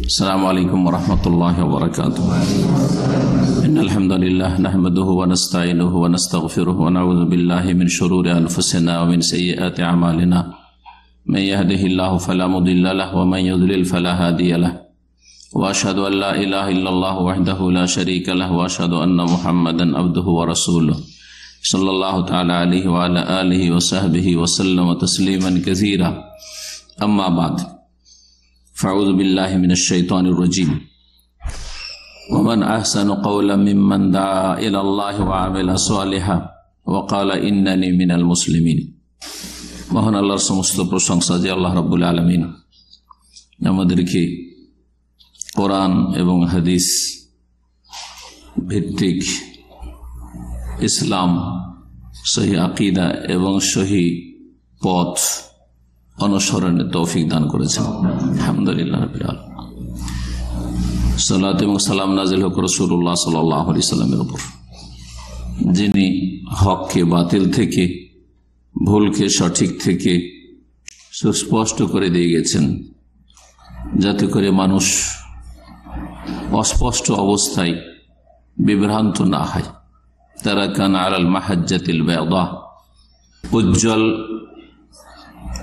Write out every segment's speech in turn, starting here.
السلام عليكم ورحمة الله وبركاته. إن الحمد لله نحمده ونستعينه ونستغفره ونعوذ بالله من شرور أنفسنا ومن سيئات أعمالنا. من يهده الله فلا مضل له ومن يضلل فلا هادي له. وأشهد أن لا إله إلا الله وحده لا شريك له وأشهد أن محمدا عبده ورسوله صلى الله تعالى عليه وعلى آله وصحبه وسلم تسليما كثيرا. أما بعد، فأعوذ بالله من الشيطان الرجيم. ومن أحسن قولا ممن دعا إلى الله وعمل صالحا وقال إنني من المسلمين. মহান আল্লাহর সমস্ত প্রশংসা যে আল্লাহ রাব্বুল আলামিন আমাদেরকে কোরআন এবং হাদিস ভিত্তিক ইসলাম, সহি আকীদা এবং সহি পথ অনুসরণের তৌফিক দান করেছেন। আলহামদুলিল্লাহ রাব্বিল আলামিন। সালাত এবং সালাম নাযিল হোক রাসূলুল্লাহ সাল্লাল্লাহু আলাইহি সাল্লামের উপর, যিনি হককে বাতিল থেকে, ভুলকে সঠিক থেকে সুস্পষ্ট করে দিয়ে গেছেন, যাতে করে মানুষ অস্পষ্ট অবস্থায় বিভ্রান্ত না হয়। তারাকানা আলাল মাহাজ্জাতিল বাইদা, উজ্জ্বল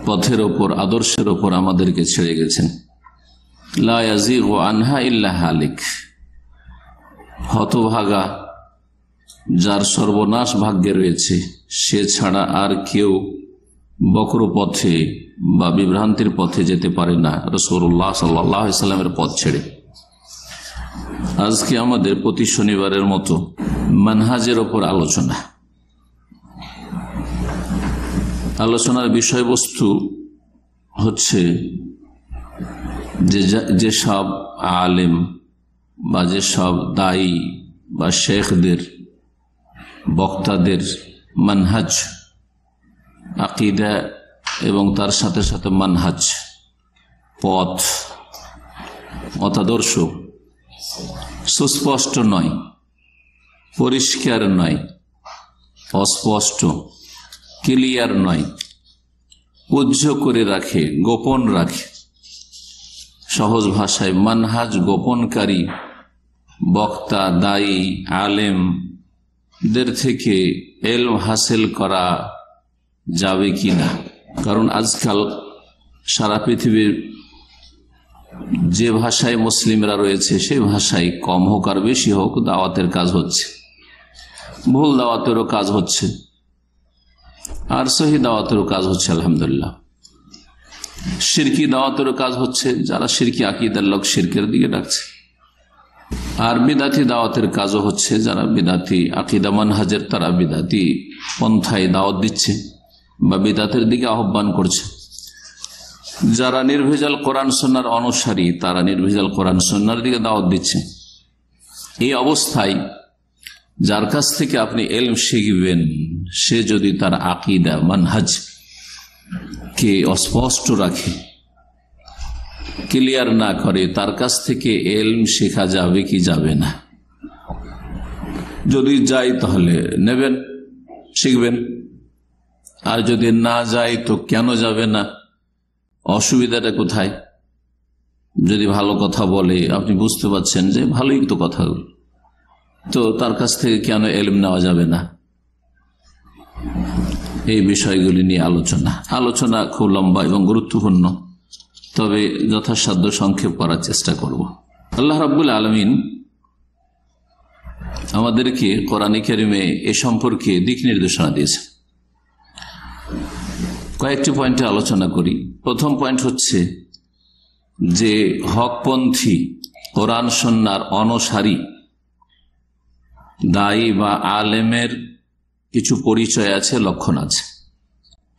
পথের ওপর, আদর্শের ওপর আমাদেরকে ছেড়ে গেছেন। লা ইয়াযিগু আনহা ইল্লা হালিক, হতভাগা যার সর্বনাশ ভাগ্যে রয়েছে সে ছাড়া আর কেউ বক্র পথে বা বিভ্রান্তির পথে যেতে পারে না রাসূলুল্লাহ সাল্লাল্লাহু আলাইহি সাল্লামের পথ ছেড়ে। আজকে আমাদের প্রতি শনিবারের মতো মানহাজের ওপর আলোচনার বিষয়বস্তু হচ্ছে যেসব আলেম বা যেসব দায়ী বা শেখদের, বক্তাদের মানহাজ, আকীদা এবং তার সাথে সাথে মানহাজ, পথ, মতাদর্শ সুস্পষ্ট নয়, পরিষ্কার নয়, অস্পষ্ট, ক্লিয়ার নয়, উজ্জ্বল করে রাখে, গোপন রাখে। সহজ ভাষায় মানহাজ গোপনকারী বক্তা, দায়ী, আলেমদের থেকে ইলম হাসিল করা যাবে কি না? কারণ আজকাল সারা পৃথিবীর যে ভাষায় মুসলিমরা রয়েছে সেই ভাষায় কম হোক আর বেশি হোক দাওয়াতের কাজ হচ্ছে, ভুল দাওয়াতেরও কাজ হচ্ছে, আর সহি দাওয়াতেরও কাজ হচ্ছে। আলহামদুলিল্লাহ। শিরকি দাওয়াতেরও কাজ হচ্ছে, যারা শিরকি আকীদার লোক শিরকের দিকে ডাকছে। আর বিদাতি দাওয়াতের কাজও হচ্ছে, যারা বিদাতি আকীদা মানহাজের, তারা বিদাতি পন্থায় দাওয়াত দিচ্ছে বা বিদাতের দিকে আহ্বান করছে। যারা নির্ভেজাল কোরআন সুন্নাহর অনুসারী, তারা নির্ভেজাল কোরআন সুন্নাহর দিকে দাওয়াত দিচ্ছে। এই অবস্থায় যার কাছ থেকে আপনি ইলম শিখবেন, সে যদি তার আকীদা মানহাজ কে অস্পষ্ট রাখে, ক্লিয়ার না করে, তার কাছ থেকে ইলম শেখা যাবে কি যাবে না? যদি যায় তাহলে নেবেন, শিখবেন। আর যদি না যায় তো কেন যাবে না? অসুবিধাটা কোথায়? যদি ভালো কথা বলে, আপনি বুঝতে পারছেন যে ভালোই তো কথা, তো তার কাছ থেকে কেন ইলম নেওয়া যাবে না? এই বিষয়গুলি নিয়ে আলোচনা খুব লম্বা এবং গুরুত্বপূর্ণ, তবে যথাসাধ্য সংক্ষেপ করার চেষ্টা করব। আল্লাহ রাব্বুল আলামিন আমাদেরকে কোরআনে কারিমে এ সম্পর্কে দিক নির্দেশনা দিয়েছে। কয়েকটি পয়েন্টে আলোচনা করি। প্রথম পয়েন্ট হচ্ছে যে হকপন্থী কোরআন সুন্নাহর অনুসারী দায়ী বা আলেমের কিছু পরিচয় আছে, লক্ষণ আছে,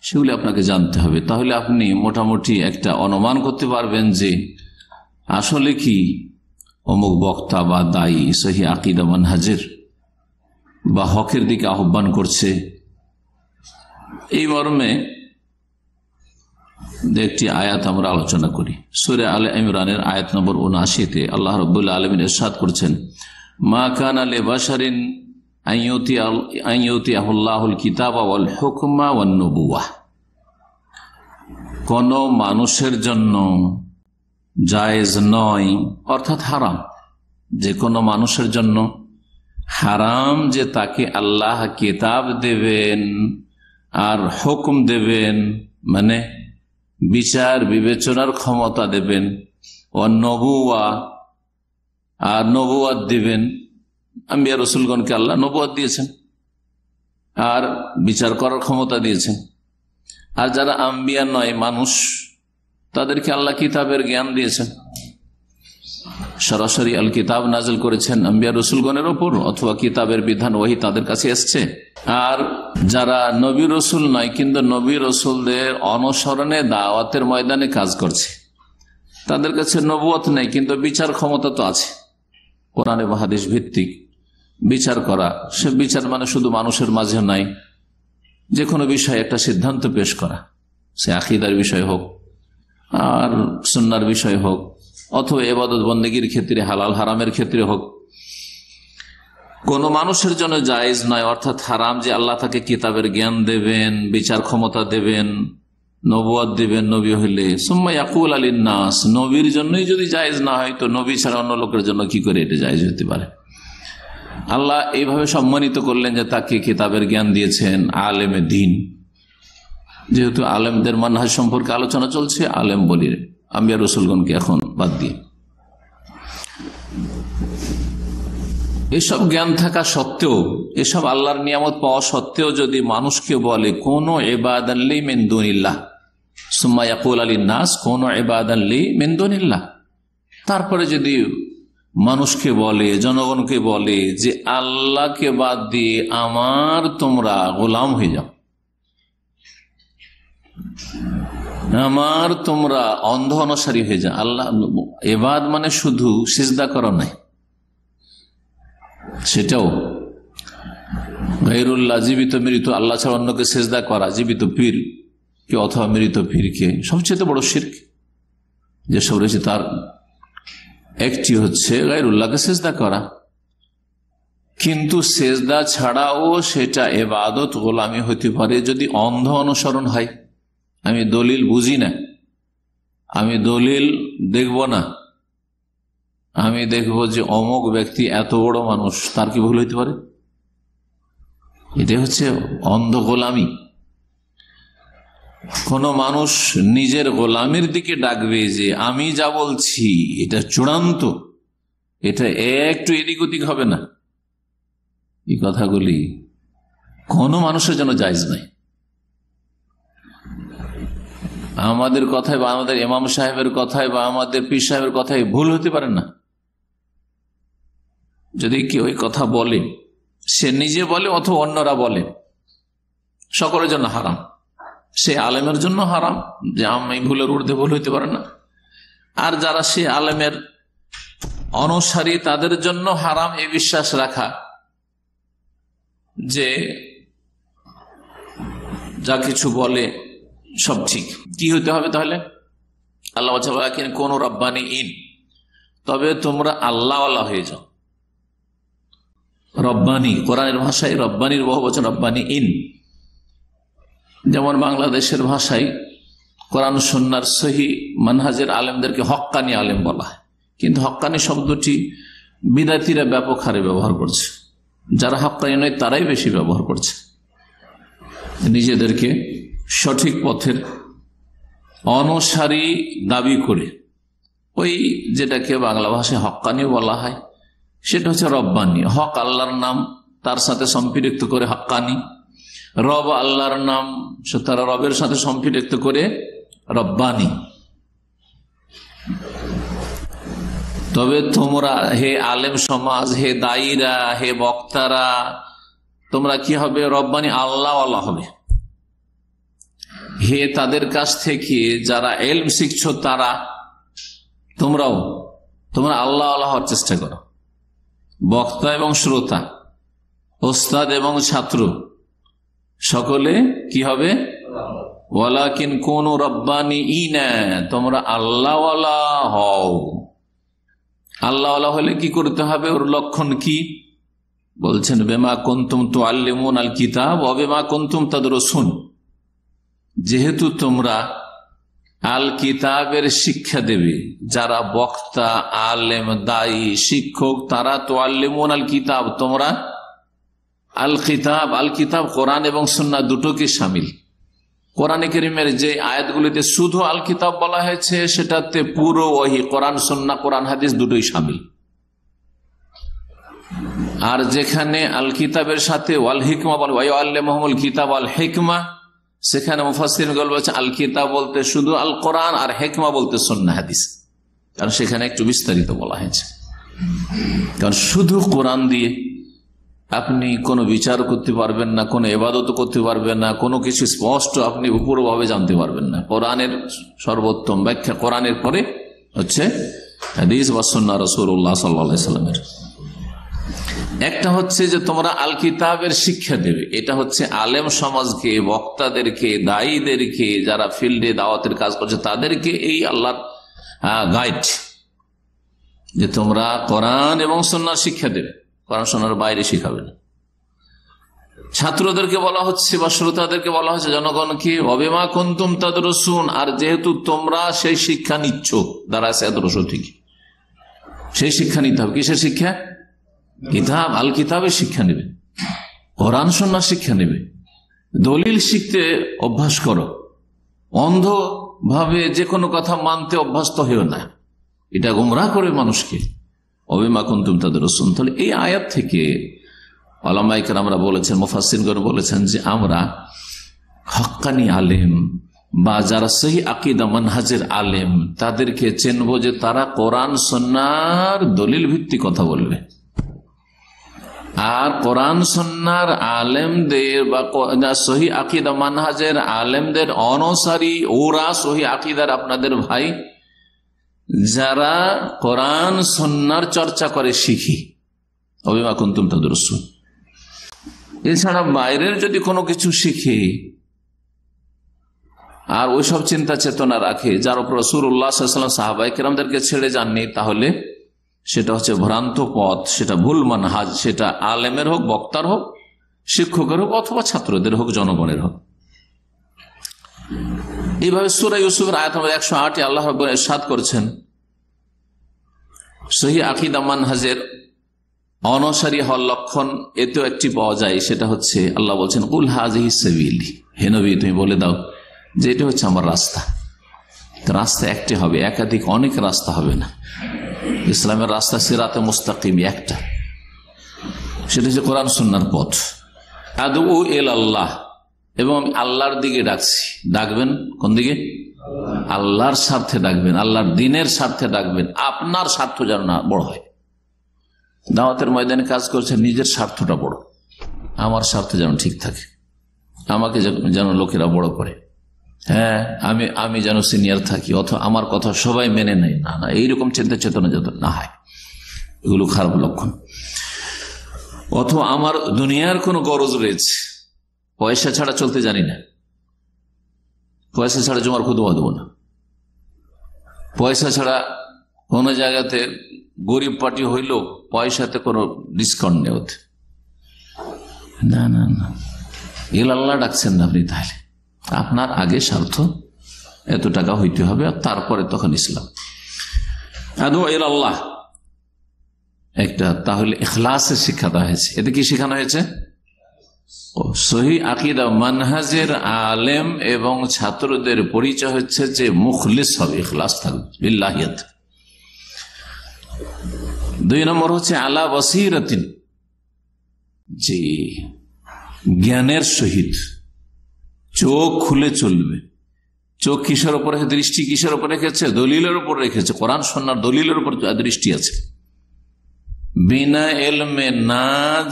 সেগুলি আপনাকে জানতে হবে। তাহলে আপনি মোটামুটি একটা অনুমান করতে পারবেন যে আসলে কি অমুক বক্তা বা দায়ী সহি আকীদা মানহাজের বা হকের দিকে আহ্বান করছে। এই মর্মে একটি আয়াত আমরা আলোচনা করি। সূরা আলে ইমরানের আয়াত নম্বর ৭৯-তে আল্লাহ রাব্বুল আলামিন ইরশাদ করছেন, মা কানা লিবাশারিন আন ইউতিয়াহুল্লাহুল কিতাবা ওয়াল হুকমা ওয়ান নবুওয়াহ, কোন মানুষের জন্য জায়েজ নয়, অর্থাৎ হারাম। যে কোনো মানুষের জন্য হারাম যে তাকে আল্লাহ কিতাব দেবেন আর হুকুম দেবেন, মানে বিচার বিবেচনার ক্ষমতা দেবেন, ও নবুয়া আর নবুয়াত দিবেন। আম্বিয়া রসুলগণকে আল্লাহ নবুয়াত দিয়েছেন আর বিচার করার ক্ষমতা দিয়েছেন। আর যারা আম্বিয়া নয়, মানুষ, তাদেরকে আল্লাহ কিতাবের জ্ঞান দিয়েছেন। সরাসরি আল কিতাব নাজিল করেছেন আম্বিয়া রসুলগণের ওপর, অথবা কিতাবের বিধান ওহী তাদের কাছে এসছে। আর যারা নবী রসুল নয় কিন্তু নবী রসুলদের অনুসরণে দাওয়াতের ময়দানে কাজ করছে, তাদের কাছে নবুয়ত নেই কিন্তু বিচার ক্ষমতা তো আছে। কোরআন এবং হাদিস ভিত্তিক বিচার করা, সে বিচার মানে শুধু মানুষের মাঝে নাই, যে কোনো বিষয়ে একটা সিদ্ধান্ত পেশ করা, সে আকীদার বিষয় হোক আর সুন্নাহর বিষয় হোক, অথবা ইবাদত বন্দেগীর ক্ষেত্রে, হালাল হারামের ক্ষেত্রে হোক। কোন মানুষের জন্য জায়েজ নয়, অর্থাৎ হারাম যে আল্লাহ তাকে কিতাবের জ্ঞান দেবেন, বিচার ক্ষমতা দেবেন, নবুয়ত দিবেন নবী হইলে। সুম্মা ইয়াকুল আলিন নাস, নবীর জন্যই যদি জায়েজ না হয় তো নবী ছাড়া অন্য লোকের জন্য কি করে এটা জায়েজ হতে পারে? আল্লাহ এইভাবে সম্মানিত করলেন যে তাকে কিতাবের জ্ঞান দিয়েছেন, আলেমে দ্বীন। যেহেতু আলেমদের মানহাজ সম্পর্কে আলোচনা চলছে, আলেম বলি আম্বিয়া রসুলগণকে এখন বাদ দিয়ে। এসব জ্ঞান থাকা সত্ত্বেও, এসব আল্লাহর নিয়ামত পাওয়া সত্ত্বেও যদি মানুষকে বলে কোন ইবাদান লি মিন দুনিল্লাহ, সুম্মা ইয়াকুল আলিন নাস কোন ইবাদান লি মিন দুনিল্লাহ, তারপরে যদি মানুষকে বলে, জনগণকে বলে যে আল্লাহকে বাদ দিয়ে আমার তোমরা গোলাম হয়ে যাও, আমার তোমরা অন্ধ অনুসারী হয়ে যাও। আল্লাহ ইবাদ মানে শুধু সিজদা করা নাই, সেটাও গায়রুল্লাহ, জীবিত মৃত আল্লাহ ছাড়া অন্যকে সিজদা করা, জীবিত পীর কে অথবা মৃত পীরকে, সবচেয়ে বড় শিরক যেসব রয়েছে তার একটি হচ্ছে গায়রুল্লাহকে সিজদা করা। কিন্তু সিজদা ছাড়াও সেটা ইবাদত, গোলামি হতে পারে যদি অন্ধ অনুসরণ হয়। আমি দলিল বুঝি না, আমি দলিল দেখব না, আমি দেখব যে অমুক ব্যক্তি এত বড় মানুষ, তার কি ভুল হইতে পারে? এটা হচ্ছে অন্ধ গোলামি। কোন মানুষ নিজের গোলামির দিকে ডাকবে যে আমি যা বলছি এটা চূড়ান্ত, এটা একটু এদিক ওদিক হবে না, এই কথাগুলি কোন মানুষের জন্য জায়েজ নাই। আমাদের কথায় বা আমাদের ইমাম সাহেবের কথায় বা আমাদের পীর সাহেবের কথায় ভুল হতে পারে না। যদি কেউ ওই কথা বলে, সে নিজে বলে অথবা অন্যরা বলে, সকলের জন্য হারাম। সে আলেমের জন্য হারাম যে আমি ভুলের ঊর্ধ্বে ভুল হইতে পারে না, আর যারা সে আলেমের অনুসারী তাদের জন্য হারাম এই বিশ্বাস রাখা যে যা কিছু বলে সব ঠিক। কি হইতে হবে তাহলে? আল্লাহ কোন রব্বানি ইন, তবে তোমরা আল্লাহওয়ালা হয়ে যাও। রব্বানি কোরআনের ভাষায় রব্বানির বহুবচন রব্বানি ইন। যেমন বাংলাদেশের ভাষায় কোরআন সুন্নাহর সহি মানহাজের আলেমদেরকে হক্কানি আলেম বলা হয়, কিন্তু হক্কানি শব্দটি বিদাতীরা ব্যাপক হারে ব্যবহার করছে, যারা হক্কানি নয় তারাই বেশি ব্যবহার করছে, নিজেদেরকে সঠিক পথের অনুসারী দাবি করে। ওই যেটাকে বাংলা ভাষায় হক্কানি বলা হয় সেটা হচ্ছে রব্বানি। হক আল্লাহর নাম, তার সাথে সম্পৃক্ত করে হক্কানি। রব আল্লাহর নাম, তারা রবের সাথে সম্পৃক্ত করে রব্বানি। তবে তোমরা হে আলেম সমাজ, হে দায়ীরা, হে বক্তারা, তোমরা কি হবে? রব্বানি আল্লাহওয়ালা হবে। হে তাদের কাছ থেকে যারা ইলম শিখছো তারা, তোমরা আল্লাহওয়ালা হওয়ার চেষ্টা করো। বক্তা এবং শ্রোতা, ওস্তাদ এবং ছাত্র সকলে কি হবে? ওয়ালাকিন কোন রব্বানি ইনা, তোমরা আল্লাহওয়ালা হও। আল্লাহওয়ালা হলে কি করতে হবে? ওর লক্ষণ কি বলছেন? বেমা কুনতুম তুআল্লিমুন আল কিতাব ওয়া বিমা কুনতুম তাদরুসুন। যেহেতু তোমরা আল কিতাবের শিক্ষা দেবে। যারা বক্তা, আলেম, দায়ী, শিক্ষক, তারা তো আল্লিমুন আল কিতাব, তোমরা আল কিতাব। আল কিতাব কোরআন এবং সুন্নাহ দুটোকে শামিল। কোরআনে কারীমের যে আয়াতগুলিতে শুধু আল কিতাব বলা হয়েছে সেটাতে পুরো ওহী, কোরআন সুন্নাহ, কোরআন হাদিস দুটোই শামিল। আর যেখানে আল কিতাবের সাথে ওয়াল হিকমা বলে, ওয়াল্লামাহুমুল কিতাব ওয়াল হিকমা, সেখানে মুফাসসিরগণ বলেছেন আল কিতাব বলতে শুধু আল কোরআন, আর হিকমা বলতে সুন্নাহ হাদিস। কারণ সেখানে একটু বিস্তারিত বলা হয়েছে। কারণ শুধু কোরআন দিয়ে আপনি কোনো বিচার করতে পারবেন না, কোনো ইবাদত করতে পারবেন না, কোনো কিছু স্পষ্ট আপনি উপরভাবে জানতে পারবেন না। কোরআনের সর্বোত্তম ব্যাখ্যা কোরআনের পরে হচ্ছে হাদিস বা সুন্নাহ রাসূলুল্লাহ সাল্লাল্লাহু আলাইহি ওয়াসাল্লামের। একটা হচ্ছে যে তোমরা আল কিতাবের শিক্ষা দেবে, এটা হচ্ছে আলেম সমাজকে, বক্তাদেরকে, দায়ীদেরকে, যারা ফিল্ডে দাওয়াতের কাজ করছে তাদেরকে এই আল্লাহর গাইড, যে তোমরা কোরআন এবং সুন্নাহ শিক্ষা দেবে, কোরআন সুন্নাহর বাইরে শিখাবে না। ছাত্রদেরকে বলা হচ্ছে বা শ্রোতাদেরকে বলা হচ্ছে জনগণকে ওয়াবিমা কুনতুম তাদরুসুন, আর যেহেতু তোমরা সেই শিক্ষা নিচ্ছ, দারাসে আদরস থেকে সেই শিক্ষা নিতে হবে। কিসের শিক্ষা? কিতাব, আল কিতাবের শিক্ষা নেবে, কোরআন সুন্নাহ শিক্ষা নেবে। দলিল শিখতে অভ্যাস করো, অন্ধ ভাবে যে কোনো কথা মানতে অভ্যস্ত হয়েও না, এটা গোমরাহ করে মানুষকে। ওয়াবিমা কুনতুম তাদরুসুন। তাহলে এই আয়াত থেকে উলামায়ে কেরামরা বলেছেন, মুফাসসিরগণ বলেছেন যে আমরা হক্কানি আলেম বা যারা সহি আকীদা মানহাজের আলেম তাদেরকে চিনব যে তারা কোরআন সুন্নাহর দলিল ভিত্তিক কথা বলবে। আর কোরআন সুন্নাহর আলেমদের বা সহি আকীদা মানহাজের আলেমদের অনুসারী, ওরা সহি আকীদার আপনাদের ভাই, যারা কোরআন সুন্নাহর চর্চা করে শিখি। ওয়াবিমা কুনতুম তাদরুসুন। এছাড়া বাইরের যদি কোনো কিছু শিখে আর ওইসব চিন্তা চেতনা রাখে যার উপর রাসূলুল্লাহ সাল্লাল্লাহু আলাইহি ওয়াসাল্লাম সাহাবায়ে কেরামদেরকে ছেড়ে যাননি, তাহলে সেটা হচ্ছে ভ্রান্ত পথ, সেটা ভুল মানহাজ। সেটা আলেমের হোক, বক্তার হোক, শিক্ষকের হোক, অথবা ছাত্রদের হোক, জনগণের হোক। এইভাবে সূরা ইউসুফের আয়াত নম্বর 108 আল্লাহ রাব্বুল ইরশাদ করছেন সহি আকীদা মানহাজের অনুসারী হওয়ার লক্ষণ এতেও একটি পাওয়া যায়। সেটা হচ্ছে আল্লাহ বলছেন কুল হাযিহি সাবিলি, হে নবী তুমি বলে দাও যে এটা হচ্ছে আমার রাস্তা। রাস্তা একটি হবে, একাধিক অনেক রাস্তা হবে না। ইসলামের রাস্তা সিরাতে মুস্তাকিম একটা, সেটা হচ্ছে কোরআন সুন্নাহর পথ। আদউ ইলাল্লাহ, এবং আল্লাহর দিকে ডাকছি। ডাকবেন কোন দিকে? আল্লাহর স্বার্থে ডাকবেন, আল্লাহর দ্বীনের স্বার্থে ডাকবেন। আপনার স্বার্থ যেন না বড় হয়। দাওয়াতের ময়দানে কাজ করছে, নিজের স্বার্থটা বড়, আমার স্বার্থ যেন ঠিক থাকে, আমাকে যেন লোকেরা বড় করে, হ্যাঁ আমি যেন সিনিয়র থাকি, অথবা আমার কথা সবাই মেনে নেয়, না না, এইরকম চিন্তা চেতনা যত না হয়, এগুলো খারাপ লক্ষণ। অথবা আমার দুনিয়ার কোনো গরজ রয়েছে, পয়সা ছাড়া চলতে জানি না, পয়সা ছাড়া জমার খুদবা দেবো না, পয়সা ছাড়া কোনো জায়গাতে গরিব পার্টি হইল পয়সাতে কোনো ডিসকাউন্ট নেই ওতে, না না না, ইলাল্লাহ ডাকছেন না আপনি, তাহলে আপনার আগে স্বার্থ এত টাকা হইতে হবে, আর তারপরে তখন ইসলাম। আদু ইলাল্লাহ একটা, তাহলে ইখলাসের শিক্ষা দেওয়া হয়েছে। এতে কি শেখানো হয়েছে? সহি আকীদা মানহাজের আলেম এবং ছাত্রদের পরিচয় হচ্ছে যে মুখলিস হবে, ইখলাস থাকবে বিল্লাহিয়াত। 2 নম্বর হচ্ছে আলা বসীরাতিন, যে জ্ঞানের সহিত চোখ খুলে চলবে। চোখ কিসের উপর, দৃষ্টি কিসের উপর রেখেছে? দলিলের উপর রেখেছে, কোরআন সুন্নাহর দলিলের উপর দৃষ্টি আছে। বিনা এলমে, না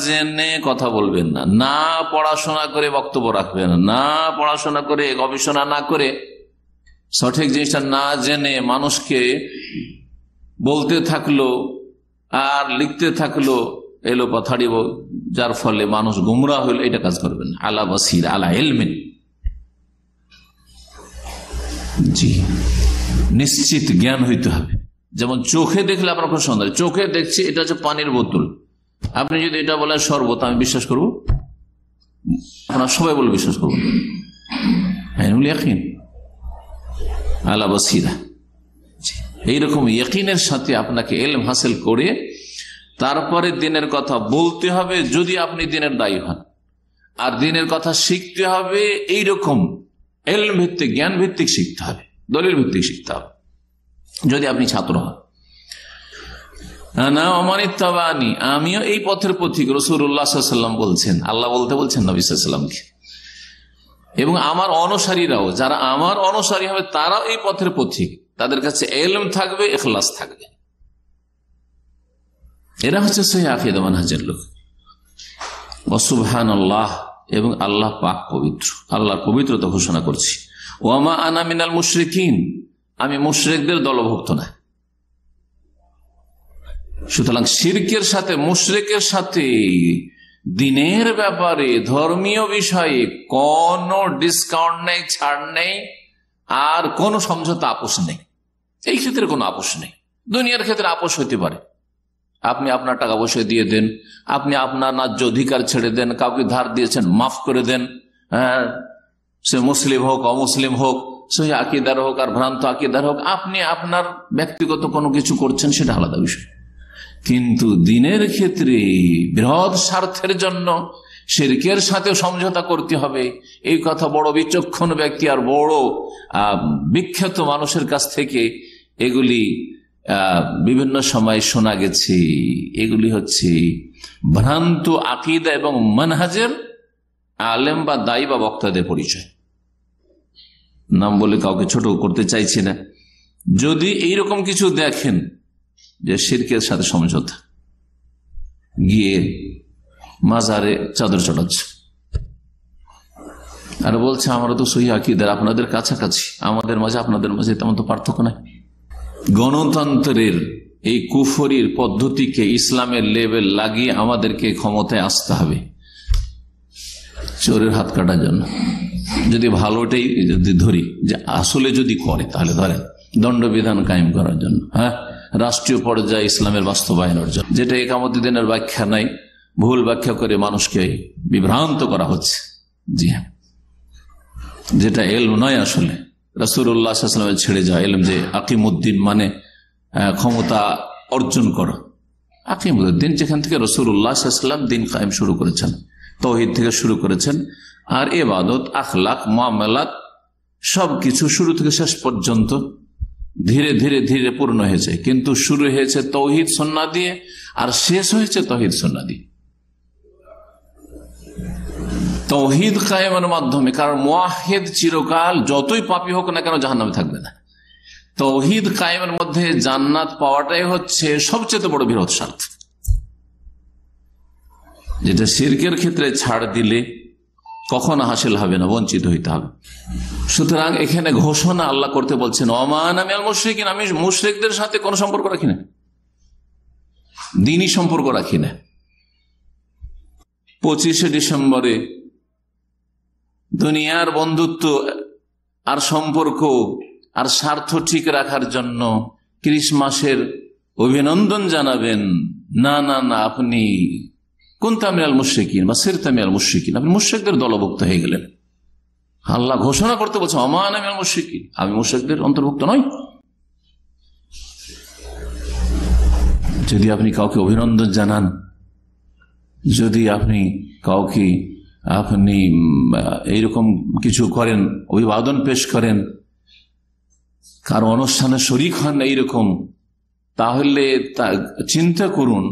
জেনে কথা বলবেন না, না পড়াশোনা করে বক্তব্য রাখবেন না, না পড়াশোনা করে গবেষণা না করে সঠিক জিনিসটা না জেনে মানুষকে বলতে থাকলো আর লিখতে থাকলো এলো কথাড়ি, যার ফলে মানুষ গুমরাহ হইল, এটা কাজ করবেন। আলা বসির, আলা ইলমিন, জি নিশ্চিত জ্ঞান হইতে হবে। যেমন চোখে দেখলে আপনার খুব সুন্দর, চোখে দেখছি এটা হচ্ছে পানির বোতল, আপনি যদি এটা বলেন শরবত, আমি বিশ্বাস করবো? আপনার সবাই বলে বিশ্বাস করবো? আলা বাসিরা। এইরকম ইয়াকিনের সাথে আপনাকে ইলম হাসিল করে তারপরে দিনের কথা বলতে হবে, যদি আপনি দিনের দায়ী হন। আর দিনের কথা শিখতে হবে এইরকম ইলম ভিত্তিক, জ্ঞান ভিত্তিক শিখতে হবে, দলিল ভিত্তিক শিখতে হবে যদি আপনি ছাত্র হন। আমিও এই পথের পথিক, রাসূলুল্লাহ সাল্লাল্লাহু আলাইহি ওয়াসাল্লাম বলছেন, আল্লাহ বলতে বলছেন নবী সাল্লাল্লাহু আলাইহি ওয়াসাল্লামকে। এবং আমার অনুসারীরাও, যারা আমার অনুসারী হবে তারাও এই পথের পথিক, তাদের কাছে ইলম থাকবে, ইখলাস থাকবে। এরা হচ্ছে সহিহ আকীদা মানহাজের লোক। ওয়া সুবহানাল্লাহ, এবং আল্লাহ পাক পবিত্র, আল্লাহর পবিত্রতা ঘোষণা করছি। ওয়া মা আনা মিনাল মুশরিকিন, আমি মুশরিকদের দলভুক্ত না। সুতরাং শিরকের সাথে, মুশরিকের সাথে দিনের ব্যাপারে, ধর্মীয় বিষয়ে কোনো ডিসকাউন্ট নেই, ছাড় নেই, আর কোনো সমঝোতা আপোষ নেই। এই ক্ষেত্রে কোনো আপোষ নেই। দুনিয়ার ক্ষেত্রে আপোষ হতে পারে, আপনি আপনার টাকা পয়সা দিয়ে দেন, আপনি আপনার ন্যায্য অধিকার ছেড়ে দেন, কাউকে ধার দিয়েছেন মাফ করে দেন, সে মুসলিম হোক অমুসলিম হোক, সহিহ আকীদার হোক আর ভ্রান্ত আকীদার হোক, আপনি আপনার ব্যক্তিগত কোনো কিছু করছেন, সেটা আলাদা বিষয়। কিন্তু দিনের ক্ষেত্রে বৃহৎ স্বার্থের জন্য শিরকের সাথে সমঝোতা করতে হবে, এই কথা বড় বিচক্ষণ ব্যক্তি আর বড় বিখ্যাত মানুষের কাছ থেকে এগুলি বিভিন্ন সময় শোনা গেছে। এগুলি হচ্ছে ভ্রান্ত আকীদা এবং মানহাজের আলেম বা দায়ী বা বক্তাদের পরিচয়। নাম বলে কাউকে ছোট করতে চাইছি না। যদি এইরকম কিছু দেখেন যে শিরকের সাথে সমঝোতা, গিয়ে মাজারে চাদর চড়াচ্ছে আর বলছে আমরা তো সহিহ আকীদার, আপনাদের কাছাকাছি, আমাদের মাঝে আপনাদের মাঝে তেমন তো পার্থক্য নাই। গণতন্ত্রের এই কুফরির পদ্ধতিকে ইসলামের লেবেল লাগিয়ে আমাদেরকে ক্ষমতায় আসতে হবে চোরের হাত কাটার জন্য। যদি ভালোটাই যদি ধরি যে আসলে যদি করে, তাহলে ধরেন দণ্ডবিধান কায়েম করার জন্য, হ্যাঁ, রাষ্ট্রীয় পর্যায়ে ইসলামের বাস্তবায়নের জন্য, যেটা ইকামতুদ্দিনের ব্যাখ্যা নাই, ভুল ব্যাখ্যা করে মানুষকে বিভ্রান্ত করা হচ্ছে। জি হ্যাঁ, যেটা ইলম নয়, আসলে রাসূলুল্লাহ সাল্লাল্লাহু আলাইহি ওয়াসাল্লামের ছেড়ে যাওয়া ইলম, যে আকিমুদ্দিন মানে ক্ষমতা অর্জন করা। আকিমুদ্দিন যেখান থেকে রাসূলুল্লাহ সাল্লাল্লাহু আলাইহি ওয়াসাল্লাম দিন কায়েম শুরু করেছেন, তাওহীদ থেকে শুরু করেছেন, আর ইবাদত, আখলাক, মুআমালাত সবকিছু শুরু থেকে শেষ পর্যন্ত ধীরে ধীরে ধীরে পূর্ণ হয়েছে। কিন্তু শুরু হয়েছে তাওহীদ সুন্নাহ দিয়ে, আর শেষ হয়েছে তাওহীদ সুন্নাহ দিয়ে। তাওহীদ কায়েমের মাধ্যমে, কারণ মুওয়াহহিদ চিরকাল যতই পাপী হোক না কেন জাহান্নামে থাকবে না। তাওহীদ কায়েমের মধ্যে জান্নাত পাওয়াটাই হচ্ছে সবচেয়ে বড় বৃহৎ স্বার্থ, যেটা শিরকের ক্ষেত্রে ছাড় দিলে কখনো হাসিল হবে না, বঞ্চিত হইতে হবে। সুতরাং এখানে ঘোষণা আল্লাহ করতে বলছেন, ওমান আমি আল মুশরিকিন, আমি মুশরিকদের সাথে কোনো সম্পর্ক রাখি না, দিনই সম্পর্ক রাখি না। 25শে ডিসেম্বরে দুনিয়ার বন্ধুত্ব আর সম্পর্ক আর স্বার্থ ঠিক রাখার জন্য ক্রিসমাসের অভিনন্দন জানাবেন, না না না, আপনি কুনতা মিনাল মুশরিকিন বা সিরতা মিনাল মুশরিকিন, আপনি মুশরিকদের দলভুক্ত হয়ে গেলেন। আল্লাহ ঘোষণা করতে বলছে, ওমা আনা মিনাল মুশরিকিন, আমি মুশরিকদের অন্তর্ভুক্ত নই। যদি আপনি কাউকে অভিনন্দন জানান, যদি আপনি কাউকে আপনি এইরকম কিছু করেন, অভিবাদন পেশ করেন, কারো অনুষ্ঠানে শরীক হন এইরকম, তাহলে চিন্তা করুন।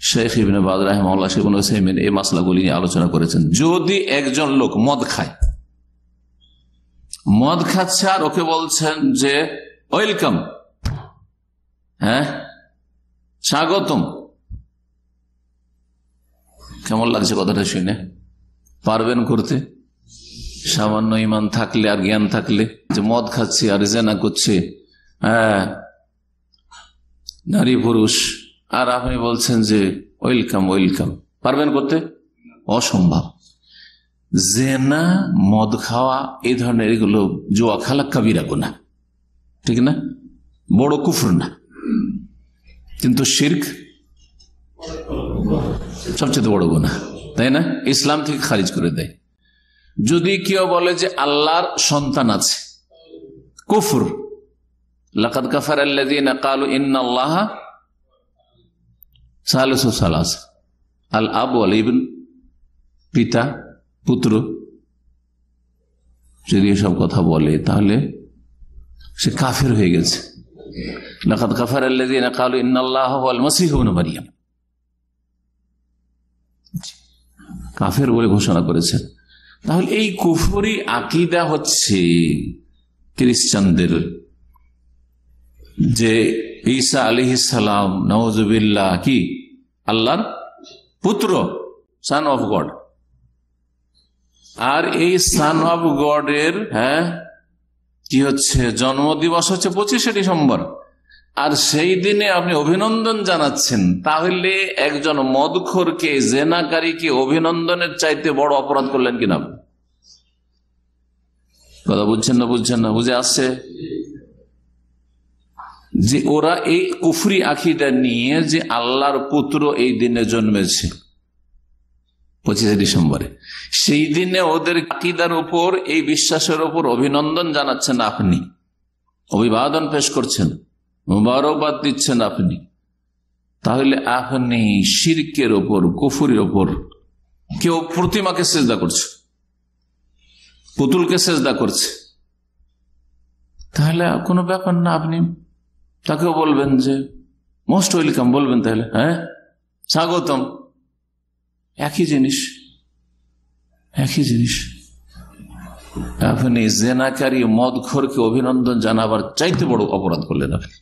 শেখ ইবনে বাজ রাহিমাহুল্লাহ, শেখ ইবনে উসাইমিন এই মাসলাগুলি নিয়ে আলোচনা করেছেন। যদি একজন লোক মদ খায়, মদ খাচ্ছে আর ওকে বলছেন যে ওয়েলকাম, হ্যাঁ স্বাগতম, কেমন লাগছে কথাটা শুনে? পারবেন করতে? সামান্য ইমান থাকলে আর জ্ঞান থাকলে, যে মদ খাচ্ছে আর জেনা করছে, হ্যাঁ, নারী পুরুষ, আর আপনি বলছেন যে ওয়েলকাম ওয়েলকাম, পারবেন করতে? অসম্ভব। জেনা, মদ খাওয়া, এই ধরনের এগুলো জুয়া খেলা কাবিরা গুনাহ, ঠিক না? বড় কুফর না, কিন্তু শিরক সবচেয়ে বড় গুনাহ, তাই না? ইসলাম থেকে খারিজ করে দেয়। যদি কেউ বলে যে আল্লাহর সন্তান আছে, কুফর। লাকাদ কাফারাল্লাযীনা ক্বালু ইন্নাল্লাহা সালিসু সালাসা, আল আব ওয়াল ইবন, পিতা পুত্র, যদি এসব কথা বলে তাহলে সে কাফের হয়ে গেছে। লাকাদ কাফারাল্লাযীনা ক্বালু ইন্নাল্লাহা হুয়াল মাসীহু ইবনু মারইয়াম, কাফের বলে ঘোষণা করেছেন। তাহলে এই কুফরি আকীদা হচ্ছে খ্রিস্টানদের, যে ঈসা আলাইহিস সালাম নাউযুবিল্লাহ কি আল্লাহর পুত্র, সান অফ গড। আর এই সান অফ গডের কি হচ্ছে জন্মদিবস হচ্ছে 25শে ডিসেম্বর, আর সেই দিনে আপনি অভিনন্দন জানাচ্ছেন। তাহলে একজন মদখোরকে, জেনাকারীকে অভিনন্দনের চাইতে বড় অপরাধ করলেন কিনা? কথা বুঝছেন না? বুঝছেন না? বুঝে আসছে যে ওরা এই কুফরি আকীদা নিয়ে যে আল্লাহর পুত্র এই দিনে জন্মেছে 25শে ডিসেম্বরে, সেই দিনে ওদের আকীদার উপর, এই বিশ্বাসের উপর অভিনন্দন জানাচ্ছেন আপনি, অভিবাদন পেশ করছেন, মুবারকবাদ দিচ্ছেন আপনি। তাহলে আপনি শিরকের ওপর, কুফরির ওপর, কেউ প্রতিমাকে সেজদা করছে, পুতুলকে সেজদা করছে, তাহলে কোনো ব্যাপার না, আপনি তাকেও বলবেন যে মোস্ট ওয়েলকাম, বলবেন তাহলে স্বাগতম। একই জিনিস, একই জিনিস। আপনি জেনাকারী মদখোরকে অভিনন্দন জানাবার চাইতে বড় অপরাধ করলেন আপনি।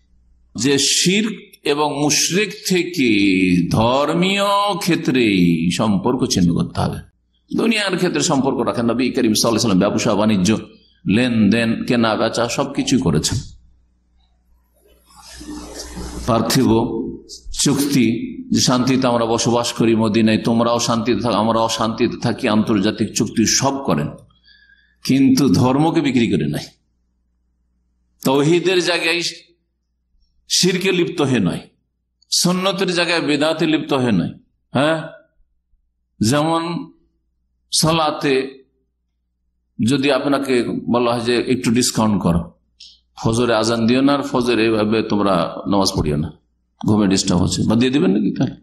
যে শিরক এবং মুশরিক থেকে ধর্মীয় ক্ষেত্রে সম্পর্ক ছিন্ন করতে হবে, দুনিয়ার ক্ষেত্রে সম্পর্ক রাখেন। নবী করিম সাল্লাল্লাহু আলাইহি ওয়াসাল্লাম ব্যবসা বাণিজ্য, লেনদেন, কেনা বেচা সবকিছুই করেছেন। পার্থিব চুক্তি, যে শান্তিতে আমরা বসবাস করি মদিনায়, তোমরাও শান্তিতে থাকো, আমরাও শান্তিতে থাকি, আন্তর্জাতিক চুক্তি সব করেন, কিন্তু ধর্মকে বিক্রি করে নাই। তাওহীদের জায়গায় শিরকে লিপ্ত হয়ে নয়, সুন্নতের জায়গায় বিদআতে লিপ্ত হয়ে নয়। যেমন সালাতে যদি আপনাকে বলা হয় যে একটু ডিসকাউন্ট করো, ফজরে আজান দিও না, আর ফজরে এভাবে তোমরা নামাজ পড়িও না, ঘুমে ডিস্টার্ব হচ্ছে, বা দিয়ে দিবেন নাকি? তাহলে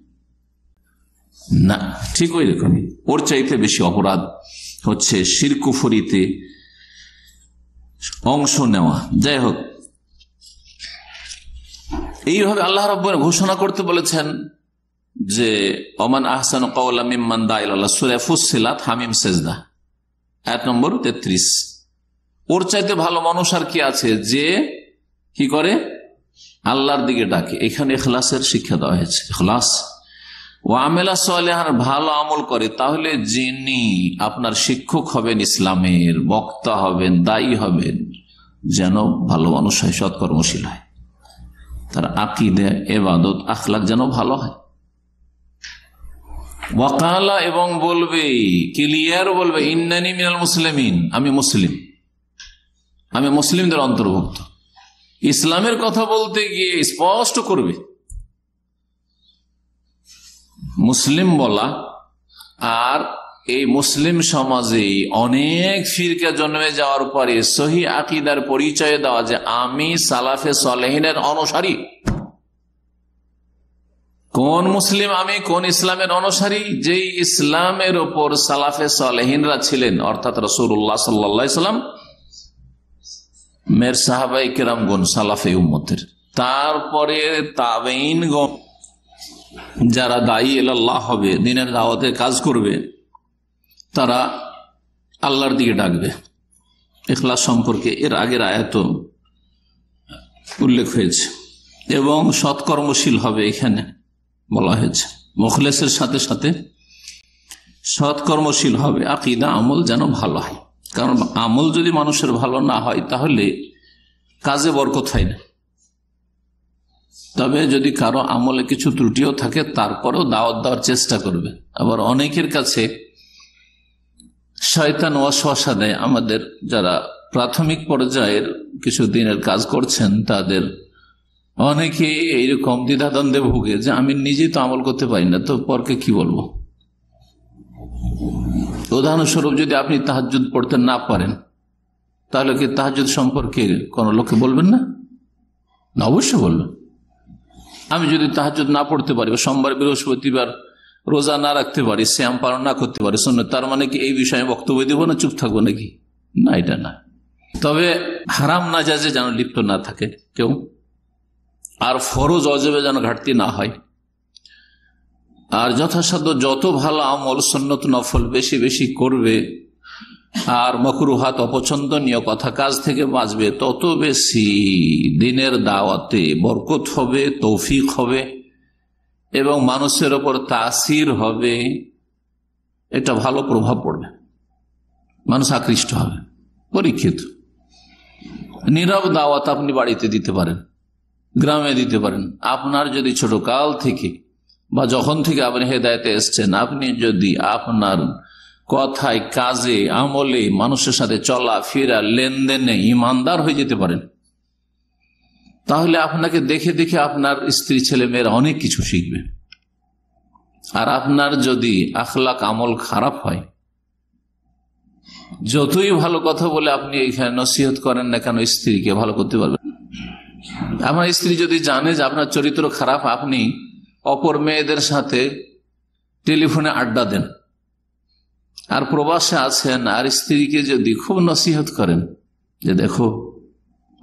না, ঠিক ওই রকম। ওর চাইতে বেশি অপরাধ হচ্ছে শিরক কুফরিতে অংশ নেওয়া। যাই হোক, এইভাবে আল্লাহ রাব্বুল ঘোষণা করতে বলেছেন যে ওমান আহসানু কাওলাম মিম্মান দা ইলাল্লাহ, সূরা ফুসসিলাত, হামিম সেজদা, আয়াত নম্বর 33। ওর চাইতে ভালো মানুষ আর কি আছে যে কি করে? আল্লাহর দিকে ডাকে। এখানে ইখলাসের শিক্ষা দেওয়া হয়েছে। ইখলাস ও আমেলা সালেহার, ভালো আমল করে। তাহলে যিনি আপনার শিক্ষক হবেন, ইসলামের বক্তা হবেন, দায়ী হবেন, যেন ভালো মানুষ হয়, সৎকর্মশীল হয়, তার আকীদা, ইবাদত, আখলাক যেন ভালো হয়। ওয়াকালা, এবং বলবে, ক্লিয়ার বলবে, ইন্নানি মিনাল মুসলিমিন, আমি মুসলিম, আমি মুসলিমদের অন্তর্ভুক্ত। ইসলামের কথা বলতে গিয়ে স্পষ্ট করবে। মুসলিম বলা, আর এই মুসলিম সমাজে অনেক ফিরকা জন্মে যাওয়ার পরে সহি আকীদার পরিচয় দেওয়া যে আমি সালাফে সালেহিনের অনুসারী। কোন মুসলিম? আমি কোন ইসলামের অনুসারী? যেই ইসলামের ওপর সালাফে সালেহিনরা ছিলেন, অর্থাৎ রাসূলুল্লাহ সাল্লাল্লাহু আলাইহি ওয়াসাল্লাম, মের সাহাবায়ে কেরামগণ, সালাফে উম্মতের, তারপরে তাবেঈনগণ, যারা দায়ী ইলাল্লাহ হবে, দ্বীনের দাওয়াতে কাজ করবে, তারা আল্লাহর দিকে ডাকবে। ইখলাস সম্পর্কে এর আগের আয়াত উল্লেখ হয়েছে। এবং সৎকর্মশীল হবে, এখানে বলা হয়েছে। মুখলেসের সাথে সাথে সৎকর্মশীল হবে, আকীদা আমল যেন ভালো হয়। কারণ আমল যদি মানুষের ভালো না হয় তাহলে কাজে বরকত হয় না। তবে যদি কারো আমলে কিছু ত্রুটিও থাকে, তারপরেও দাওয়াত দেওয়ার চেষ্টা করবে। আবার অনেকের কাছে শয়তান ওয়াসওয়াসা দেয়। আমাদের যারা প্রাথমিক পর্যায়ের কিছু দিনের কাজ করছেন, তাদের অনেকে এইরকম দ্বিধাদ্বন্দ্বে ভুগে যে আমি নিজেই তো আমল করতে পারি না, তো পরকে কি বলবো। উদাহরণস্বরূপ, যদি আপনি তাহাজ্জুদ পড়তে না পারেন, তাহলে কি তাহাজ্জুদ সম্পর্কে কোন লোককে বলবেন না? অবশ্যই বলবেন। আমি যদি তাহাজ্জুদ না পড়তে পারি, সোমবার বৃহস্পতিবার রোজা না রাখতে পারি, শ্যাম পালন না করতে পারি সুন্নাত, তার মানে কি এই বিষয়ে বক্তব্য দেব না, চুপ থাকবো নাকি? না, এটা না। তবে হারাম নাজায়েজে যেন লিপ্ত না থাকে কেউ, আর ফরজ অজেবে যেন ঘাটতি না হয়, আর যথাসাধ্য যত ভালো আমল সুন্নত নফল বেশি বেশি করবে, আর মাকরুহাত অপছন্দনীয় কথা কাজ থেকে বাঁচবে, তত বেশি দিনের দাওয়াতে বরকত হবে, তৌফিক হবে এবং মানুষের ওপর তাসির হবে। এটা ভালো প্রভাব পড়বে, মানুষ আকৃষ্ট হবে, পরীক্ষিত। নীরব দাওয়াত আপনি বাড়িতে দিতে পারেন, গ্রামে দিতে পারেন। আপনার যদি ছোট কাল থেকে বা যখন থেকে আপনি হেদায়েতে এসছেন, আপনি যদি আপনার কথায়, কাজে, আমলে, মানুষের সাথে চলা ফেরা, লেনদেনে ইমানদার হয়ে যেতে পারেন, তাহলে আপনাকে দেখে দেখে আপনার স্ত্রী ছেলে মেয়েরা অনেক কিছু শিখবে। আর আপনার যদি আখলাক আমল খারাপ হয়, যতই ভালো কথা বলে আপনি এখানে নসিহত করেন না কেন, স্ত্রীকে ভালো করতে পারবেন। আপনার স্ত্রী যদি জানে যে আপনার চরিত্র খারাপ, আপনি অপর মেয়েদের সাথে টেলিফোনে আড্ডা দেন, আর প্রবাসে আছেন, আর স্ত্রীকে যদি খুব নসিহত করেন যে দেখো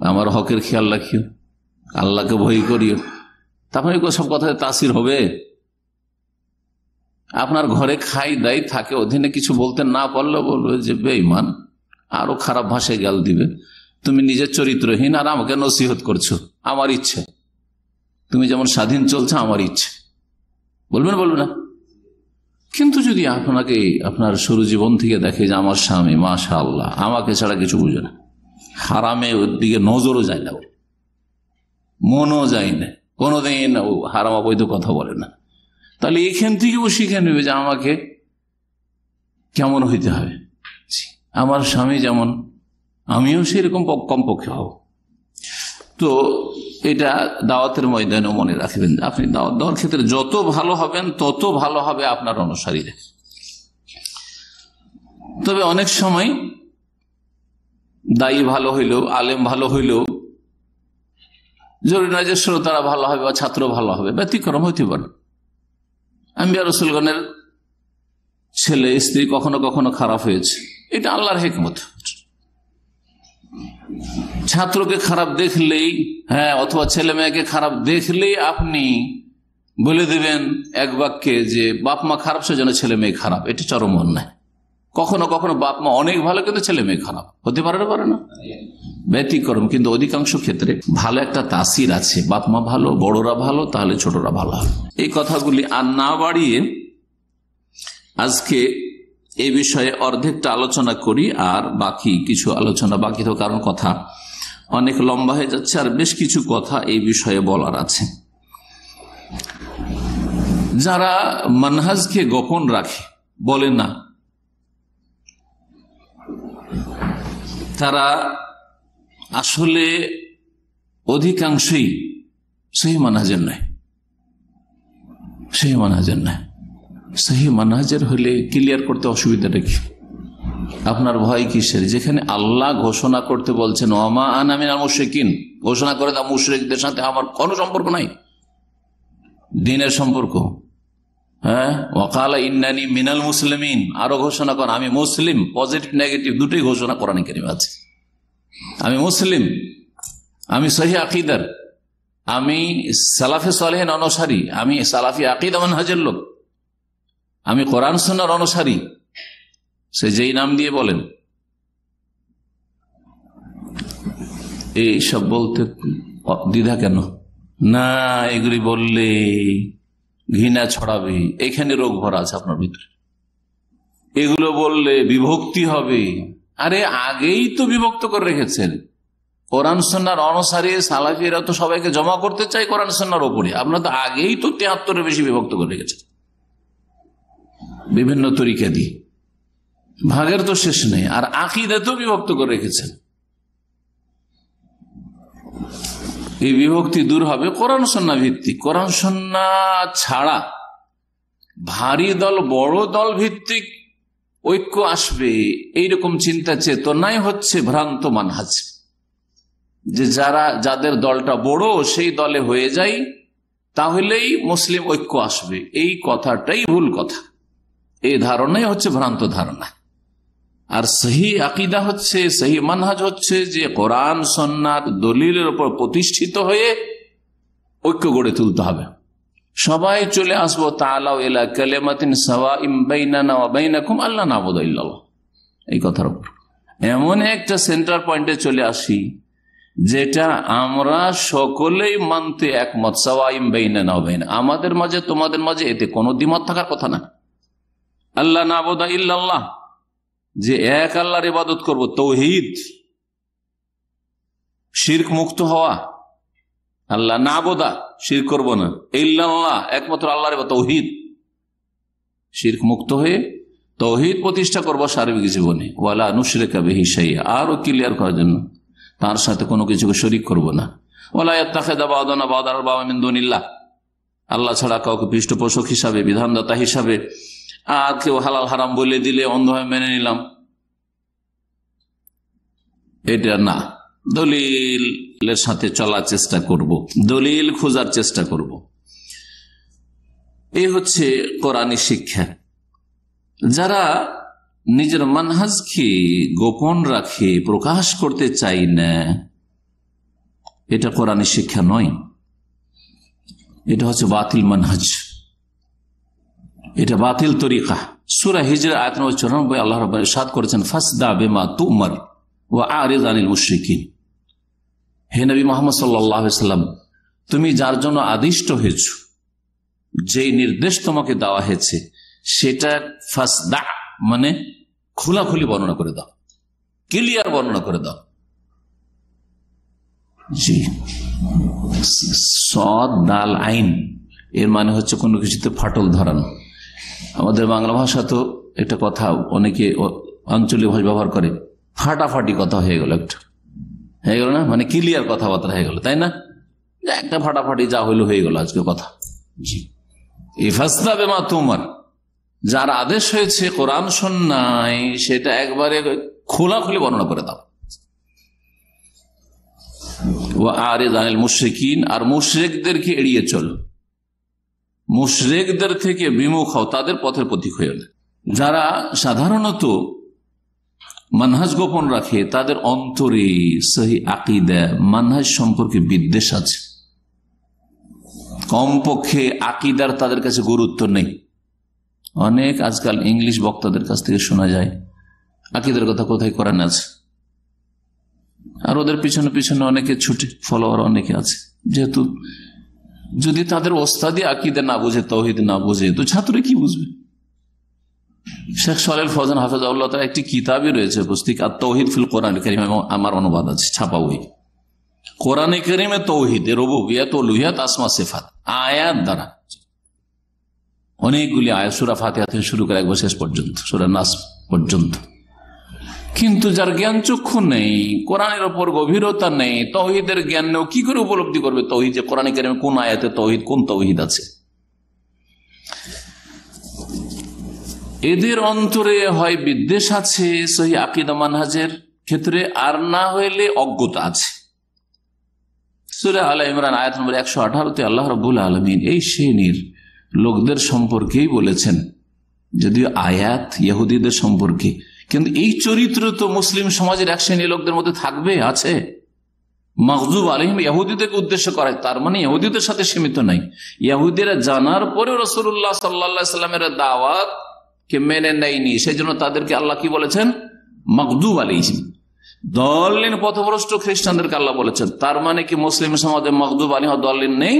আমার হকের খেয়াল রাখিও, আল্লাহকে ভয় করিও, তারপরে সব কথায় তাসির হবে। আপনার ঘরে খাই দাই থাকে, অধীনে কিছু বলতে না পারলেও বলবে যে বেঈমান, আরো খারাপ ভাষায় গাল দিবে, তুমি নিজের চরিত্রহীন আর আমাকে নসিহত করছো, আমার ইচ্ছে, তুমি যেমন স্বাধীন চলছো আমার ইচ্ছে, বলবেন বলবে না? কিন্তু যদি আপনাকে আপনার শুরু জীবন থেকে দেখে যে আমার স্বামী মাশাআল্লাহ আমাকে ছাড়া কিছু বুঝে না, হারামে ওর দিকে নজরও যায় না, মনও যায় না, কোনোদিন ও হারাম অবৈধ কথা বলে না, তাহলে এখান থেকেও শিখে নেবে যে আমাকে কেমন হইতে হবে, আমার স্বামী যেমন আমিও সেরকম কমপক্ষে হব। তো এটা দাওয়াতের ময়দানেও মনে রাখবেন, আপনি দাওয়াত দেওয়ার ক্ষেত্রে যত ভালো হবেন তত ভালো হবে আপনার অনুসারীরা। তবে অনেক সময় দায়ী ভালো হইলেও, আলেম ভালো হইলেও জরুরি নয় যে শ্রোতারা ভালো হবে বা ছাত্র ভালো হবে, ব্যতিক্রম হইতে পারে। আম্বিয়া রাসূলগণের ছেলে স্ত্রী কখনো কখনো খারাপ হয়েছে, এটা আল্লাহর হিকমত। ছাত্রকে খারাপ দেখলেই, হ্যাঁ, অথবা ছেলে মেয়েকে খারাপ দেখলেই আপনি বলে দিবেন এক বাক্যে যে বাপ মা খারাপ সেজন্য ছেলে মেয়ে খারাপ, এটি চরম অন্যায়। কখনো কখনো বাপ মা অনেক ভালো কিন্তু ছেলে মেয়ে খারাপ হতে পারে না, ব্যতিক্রম। কিন্তু অধিকাংশ ক্ষেত্রে ভালো একটা তাসির আছে, বাপ মা ভালো, বড়রা ভালো, তাহলে ছোটরা ভালো হবে। এই কথাগুলি আর না বাড়িয়ে আজকে এই বিষয়ে অর্ধেকটা আলোচনা করি, আর বাকি কিছু আলোচনা বাকি তো, কারণ কথা অনেক লম্বা হয়ে যাচ্ছে, আর বেশ কিছু কথা এই বিষয়ে বলার আছে। যারা মানহাজকে গোপন রাখে, বলে না, তারা আসলে অধিকাংশই সহি মানহাজের নয়। সহি মানহাজের হলে ক্লিয়ার করতে অসুবিধাটা কি? আপনার ভয় কিসের? যেখানে আল্লাহ ঘোষণা করতে বলছেন ওয়ামা আনা মিনাল মুশরিকিন, ঘোষণা করে দাও মুশরিকদের সাথে আমার কোনো সম্পর্ক নাই, দ্বীনের সম্পর্ক। হ্যাঁ, ওয়াকালা ইন্নানি মিনাল মুসলিমিন, আরো ঘোষণা কর আমি মুসলিম, পজিটিভ নেগেটিভ দুটোই ঘোষণা কোরআনে কারিমে আছে। আমি মুসলিম, আমি সহি আকীদার, আমি সালাফে সালেহিন অনুসারী, আমি সালাফি আকীদা মানহাজের লোক, আমি কোরআন সুন্নাহর অনুসারী, সে যেই নাম দিয়ে বলেন। এই সব বলতে দ্বিধা কেন? না, এগুলি বললে ঘৃণা ছড়াবে, এখানে রোগ ভরা আছে আপনার ভিতরে, এগুলো বললে বিভক্তি হবে। আরে আগেই তো বিভক্ত করে রেখেছেন, কোরআন সুন্নাহর অনুসারী সালাফিরা তো সবাইকে জমা করতে চাই কোরআন সুন্নাহর উপরে, আপনার তো আগেই তো 73-এর বেশি বিভক্ত করে রেখেছেন বিভিন্ন তরিকা দিয়ে, ভাগের তো শেষ নেই। আর আকীদাতেও বিভক্ত করে রেখেছেন। এই বিভক্তি দূর হবে কোরআন সুন্নাহ ভিত্তিক। কোরআন সুন্নাহ ছাড়া ভারী দল, বড় দল ভিত্তিক ঐক্য আসবে এইরকম চিন্তা চেতনাই হচ্ছে ভ্রান্ত মানহাজ। যে যাদের দলটা বড় সেই দলে হয়ে যায় তাহলেই মুসলিম ঐক্য আসবে, এই কথাটাই ভুল কথা। এই ধারণাই হচ্ছে ভ্রান্ত ধারণা। আর সহি আকীদা হচ্ছে, সহি মানহাজ হচ্ছে যে কোরআন সুন্নাত দলিলের উপর প্রতিষ্ঠিত হয়ে ঐক্য গড়ে তুলতে হবে। সবাই চলে আসবো তাআলাউ ইলা কালিমাতিন সাওয়াইন বাইনানা ওয়া বাইনাকুম আল্লা না'বুদা ইল্লাল্লাহ, এই কথার উপর এমন একটা সেন্টার পয়েন্টে চলে আসি যেটা আমরা সকলেই মানতে একমত। সাওয়াইন বাইনানা ওয়া বাইনা, আমাদের মাঝে তোমাদের মাঝে এতে কোনো দ্বিমত থাকার কথা না। আল্লা না'বুদা ইল্লাল্লাহ, যে এক আল্লাহর ইবাদত করব, তাওহীদ, শিরক মুক্ত হওয়া। আল্লাহ না'বুদা, শিরক করব না, ইল্লাল্লাহ, একমাত্র আল্লাহর ইবাদত, তাওহীদ, শিরক মুক্ত হয়ে তাওহীদ প্রতিষ্ঠা করব সার্বিক জীবনে। ওয়ালা নুশরিকা বিহি শাইআ, আরো ক্লিয়ার করার জন্য তার সাথে কোনো কিছুকে শরীক করব না। ওয়ালা ইয়াত্তাখিযা বা'দুনা বা'দান আরবাবা মিন দুনিল্লাহ, আল্লাহ ছাড়া কাউকে পৃষ্ঠপোষক হিসাবে, বিধানদাতা হিসাবে। আর কেউ হালাল হারাম বলে দিলে অন্ধভাবে মেনে নিলাম, এটা না। দলিলের সাথে চলার চেষ্টা করব, দলিল খোঁজার চেষ্টা করব। এই হচ্ছে কোরআনী শিক্ষা। যারা নিজের মানহাজকে গোপন রাখে, প্রকাশ করতে চাই না, এটা কোরআনী শিক্ষা নয়, এটা হচ্ছে বাতিল মানহাজ, এটা বাতিল তরিকা। সূরা হিজর আয়াত নম্বর 94 আল্লাহ রাব্বুল ইরশাদ করেছেন, ফাসদা বিমা তুমার ওয়া আরিদ আনিল মুশরিকিন। হে নবী মুহাম্মদ সাল্লাল্লাহু আলাইহি ওয়াসাল্লাম, তুমি যার জন্য আদিষ্ট হয়েছ, যেই নির্দেশ তোমাকে দেওয়া হয়েছে, সেটা ফাসদা মানে খোলাখুলি বর্ণনা করে দাও, ক্লিয়ার বর্ণনা করে দাও। জি, সদ দাল আইন এর মানে হচ্ছে কোনো কিছুতে ফাটল ধরানো। আমাদের বাংলা ভাষা তো একটা কথা অনেকে আঞ্চলিক ভাষা ব্যবহার করে, ফাটাফাটি কথা হয়ে গেল, একটা হয়ে গেল না, মানে ক্লিয়ার কথাবার্তা হয়ে গেল, তাই না? একটা ফাটাফাটি যা হইলো হয়ে গেল আজকে কথা। জি, এই ফাসদা বিমা তুমার, যার আদেশ হয়েছে কোরআন সুন্নাহয়, সেটা একবারে খোলাখুলি বর্ণনা করে দাও। ওয়া আরিদ আনিল মুশরিকিন, আর মুশরিকদেরকে এড়িয়ে চল, মুশরিকদের থেকে বিমুখ হও, তাদের পথের প্রতীক হয়ে না। যারা সাধারণত মানহাজ গোপন রাখে, তাদের অন্তরে সহি আকীদা মানহাজ সম্পর্কে বিদ্বেষ আছে, কমপক্ষে আকীদার তাদের কাছে গুরুত্ব নেই। অনেক আজকাল ইংলিশ বক্তাদের কাছ থেকে শোনা যায় আকীদার কথা কোথায় কোরআনে আছে, আর ওদের পিছনে পিছনে অনেকে ছুটে, ফলোয়ার অনেকে আছে। যেহেতু যদি তাদের ওস্তাদি আকীদা না বুঝে, তাওহীদ না বুঝে, তো ছাত্ররা কি বুঝবে? শেখ সালেহ ফৌজান হাফেজাহুল্লাহ তার একটি কিতাবই রয়েছে, পুস্তিক আত-তাওহীদ ফিল কোরআন কারীম, আমার অনুবাদ আছে, ছাপা বই। কোরআনে কারীমে তাওহীদ, রুবুবিয়্যাত, উলুহিয়্যাত, আসমা সিফাত আয়াত দ্বারা, অনেকগুলি আয়াত, সূরা ফাতিহা থেকে শুরু করে একবার শেষ পর্যন্ত, সূরা নাস পর্যন্ত। কিন্তু যার জ্ঞান চক্ষু নেই, কোরআনের ওপর গভীরতা নেই, তাওহীদের জ্ঞান নেই, কি করে উপলব্ধি করবে তাওহীদ, যে কোরআনে কারীমে কোন আয়াতে তাওহীদ, কোন তাওহীদ আছে? এদের অন্তরে হয় বিদ্বেষ আছে সহি আকীদা মানহাজের ক্ষেত্রে, আর না হইলে অজ্ঞতা আছে। সূরা আলে ইমরান আয়াত নম্বর 118 আল্লাহ রাব্বুল আলামিন এই শ্রেণীর লোকদের সম্পর্কেই বলেছেন, যদিও আয়াত ইহুদিদের সম্পর্কে, কিন্তু এই চরিত্র তো মুসলিম সমাজের এক শ্রেণীর লোকদের মধ্যে থাকবে, আছে। মাগযুব আলাইহিম, ইহুদিদেরকে উদ্দেশ্য করা, তার মানে ইহুদিদের সাথে সীমিত নাই। ইহুদিরা জানার পরেও রাসূলুল্লাহ সাল্লাল্লাহু আলাইহি সাল্লামের দাওয়াত কে মেনে নেয়নি, সেই জন্য তাদেরকে আল্লাহ কি বলেছেন? মাগযুব আলাইহিম, দলিন পথভ্রষ্ট খ্রিস্টানদেরকে আল্লাহ বলেছেন। তার মানে কি মুসলিম সমাজে মাগযুব আলাইহিম দলিন নেই?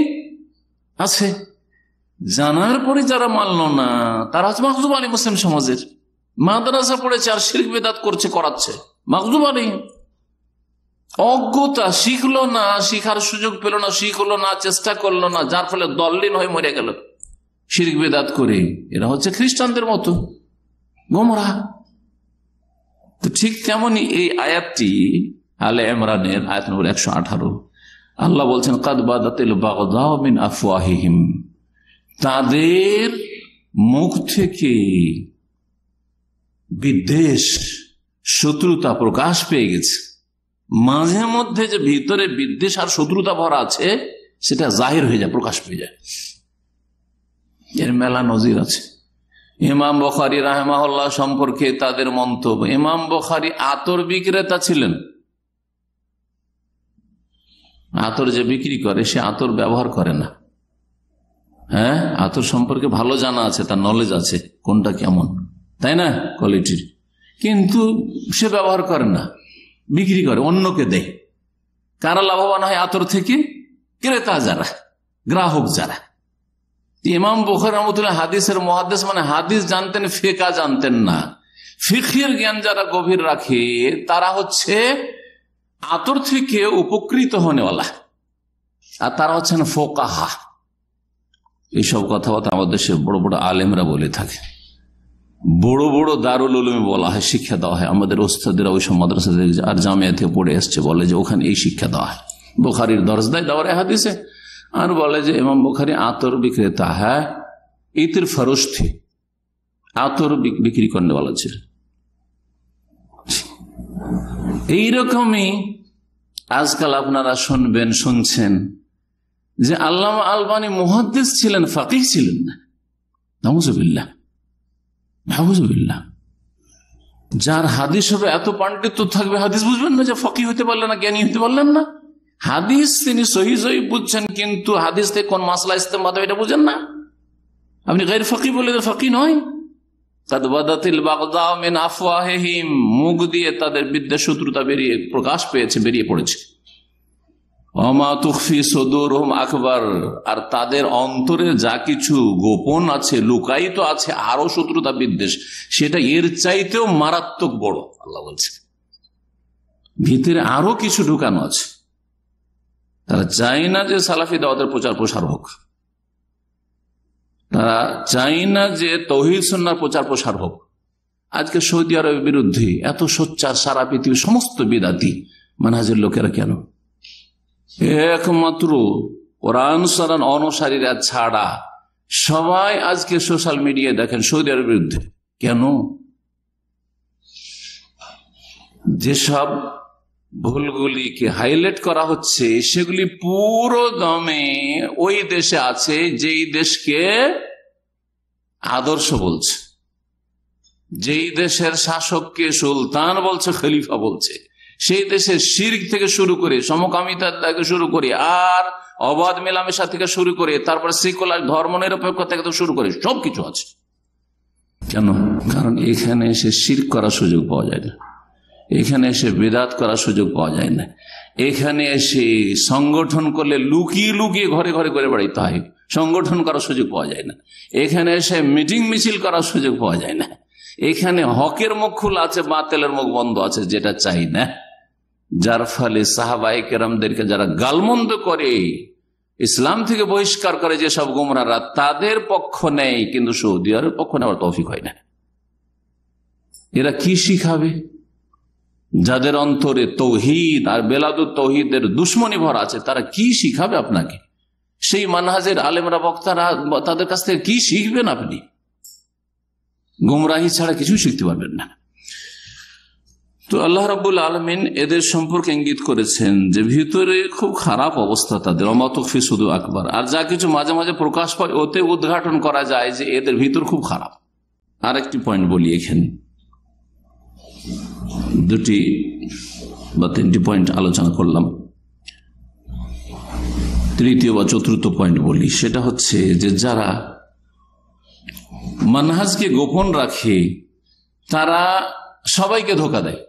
আছে। জানার পরে যারা মানল না, তারা হচ্ছে মাগযুব আলাইহিম। মুসলিম সমাজের মাদ্রাসা পড়েছে আর শিরক বিদআত করছে, করাচ্ছে, মাগযুব আলাইহিম। অজ্ঞতা, শিখলো না, শিখার সুযোগ পেল না, শিখলো না, চেষ্টা করলো না, যার ফলে দলিন হয়ে মরে গেল শিরক বিদআত করে। এরা হচ্ছে খ্রিস্টানদের মতো গোমরাহ। তো ঠিক তেমনি এই আয়াতটি আলে ইমরানের আয়াত নম্বর 118, আল্লাহ বলছেন, কাদ বাদাতিল বাগদাউ মিন আফওয়াহিহিম, তাদের মুখ থেকে বিদ্বেষ, শত্রুতা প্রকাশ পেয়ে গেছে। মাঝে মধ্যে যে ভিতরে বিদ্বেষ আর শত্রুতা ভরা আছে সেটা জাহির হয়ে যায়, প্রকাশ পেয়ে যায়। এর মেলা নজির আছে। ইমাম বুখারী রাহিমাহুল্লাহ সম্পর্কে তাদের মন্তব্য, ইমাম বুখারী আতর বিক্রেতা ছিলেন। আতর যে বিক্রি করে সে আতর ব্যবহার করে না। হ্যাঁ, আতর সম্পর্কে ভালো জানা আছে, তার নলেজ আছে কোনটা কেমন, তাই না, কোয়ালিটির, কিন্তু সে ব্যবহার করে না, বিক্রি করে, অন্যকে দেয়। কারা লাভবান হয় আতর থেকে? ক্রেতা যারা, গ্রাহক যারা। ইমাম বুখারী রাহমাতুল্লাহ হাদিসের মুহাদ্দিস, মানে হাদিস জানতেন, ফিকহ জানতেন না। ফিকহের জ্ঞান যারা গভীর রাখে তারা হচ্ছে আতর থেকে উপকৃত হনেওয়ালা, আর তারা হচ্ছেন ফোকাহা। এইসব কথাবার্তা আমাদের দেশে বড় বড় আলেমরা বলে থাকে, বড় বড় দারুল উলুমে বলা হয়, শিক্ষা দেওয়া হয়। আমাদের ওস্তাদেরা ওই সব মাদ্রাসা আর জামিয়া থেকে পড়ে এসছে, বলে যে ওখানে এই শিক্ষা দেওয়া হয়। বুখারীর দরজ দেয় দাওরায়ে হাদিসে, আর বলে যে ইমাম বুখারী আতর বিক্রেতা, হ্যাঁ, ইতির ফরোশ থে, আতর বিক্রি করনে वाला ছিল। এইরকমই আজকাল আপনারা শুনবেন, শুনছেন যে আল্লামা আলবানী মুহাদ্দিস ছিলেন, ফাকিহ ছিলেন না। নাউজুবিল্লাহ, নাউজুবিল্লাহ। যার হাদিস হবে এত পাণ্ডিত্য থাকবে, হাদিস বুঝবেন না, যে ফকিহ হতে পারলেন না, জ্ঞানী হতে পারলেন না। হাদিস তিনি সহি সহি বুঝছেন, কিন্তু হাদিস থেকে কোন মাসলা ইস্তেমবাদ এটা বুঝেন না। আপনি গায়র ফকিহ বলে ফকিহ নয়। কাদ বাদাতিল বাগদাউ মিন আফওয়াহিহিম, মুখ দিয়ে তাদের বিদ্বেষ শত্রুতা বেরিয়ে প্রকাশ পেয়েছে, বেরিয়ে পড়েছে। ওমা তুখফি সুদুরহুম আকবার, আর তাদের অন্তরে যা কিছু গোপন আছে, লুকায়িত আছে, আরো শত্রুতা বিদ্বেষ, সেটা এর চাইতেও মারাত্মক বড়। আল্লাহ বলছে ভিতরে আরো কিছু ঢুকানো আছে। তারা চায় না যে সালাফি দাওয়াতের প্রচার প্রসার হোক, তারা চায় না যে তাওহীদ সুন্নাহর প্রচার প্রসার হোক। আজকে সৌদি আরবের বিরুদ্ধে এত সোচ্চার সারা পৃথিবীর সমস্ত বিদাতি মানহাজের লোকেরা কেন? একমাত্র কোরআন সুন্নাহ অনুসারীরা ছাড়া সবাই আজকে সোশ্যাল মিডিয়ায় দেখেন সৌদি আরবের বিরুদ্ধে। কেন? যেসব ভুলগুলিকে হাইলাইট করা হচ্ছে সেগুলি পুরো দমে ওই দেশে আছে যেই দেশকে আদর্শ বলছে, যেই দেশের শাসককে সুলতান বলছে, খলিফা বলছে, সেই দেশের শিরক থেকে শুরু করে, সমকামিতা থেকে শুরু করে, আর অবাধ মেলামেশা থেকে শুরু করে, তারপরে সেকুলার ধর্ম নিরপেক্ষ থেকে শুরু করে সবকিছু আছে। কেন? কারণ এখানে এসে শিরক করার সুযোগ পাওয়া যায় না, এখানে এসে বেদাত করার সুযোগ পাওয়া যায় না, এখানে এসে সংগঠন করলে লুকিয়ে লুকিয়ে ঘরে ঘরে করে বেড়াইতে হয়, সংগঠন করার সুযোগ পাওয়া যায় না, এখানে এসে মিটিং মিছিল করার সুযোগ পাওয়া যায় না, এখানে হকের মুখ খোলা আছে, বাতিলের মুখ বন্ধ আছে, যেটা চাই না। যার ফলে সাহাবায়ে কেরামদেরকে যারা গালমন্দ করে, ইসলাম থেকে বহিষ্কার করে যেসব গোমরাহরা, তাদের পক্ষ নেই, কিন্তু সৌদি আরবের পক্ষ নেওয়ার তৌফিক হয় না। এরা কি শিখাবে? যাদের অন্তরে তৌহিদ আর বেলাদুত তৌহিদের দুশ্মনী ভরা আছে, তারা কি শিখাবে আপনাকে? সেই মানহাজের আলেমরা, বক্তারা, তাদের কাছ থেকে কি শিখবেন আপনি? গুমরাহি ছাড়া কিছু শিখতে পারবেন না। তো আল্লাহ রাব্বুল আলামিন এদের সম্পর্কে ইঙ্গিত করেছেন যে ভিতরে খুব খারাপ অবস্থা তাদের, ওমা তুখফি সুদুর আকবার, আর যা কিছু মাঝে মাঝে প্রকাশ পায় ওতে উদ্ঘাটন করা যায় যে এদের ভিতর খুব খারাপ। আর একটি পয়েন্ট বলি, এখানে দুটি বা তিনটি পয়েন্ট আলোচনা করলাম, তৃতীয় বা চতুর্থ পয়েন্ট বলি, সেটা হচ্ছে যে যারা মানহাজকে গোপন রাখে তারা সবাইকে ধোঁকা দেয়,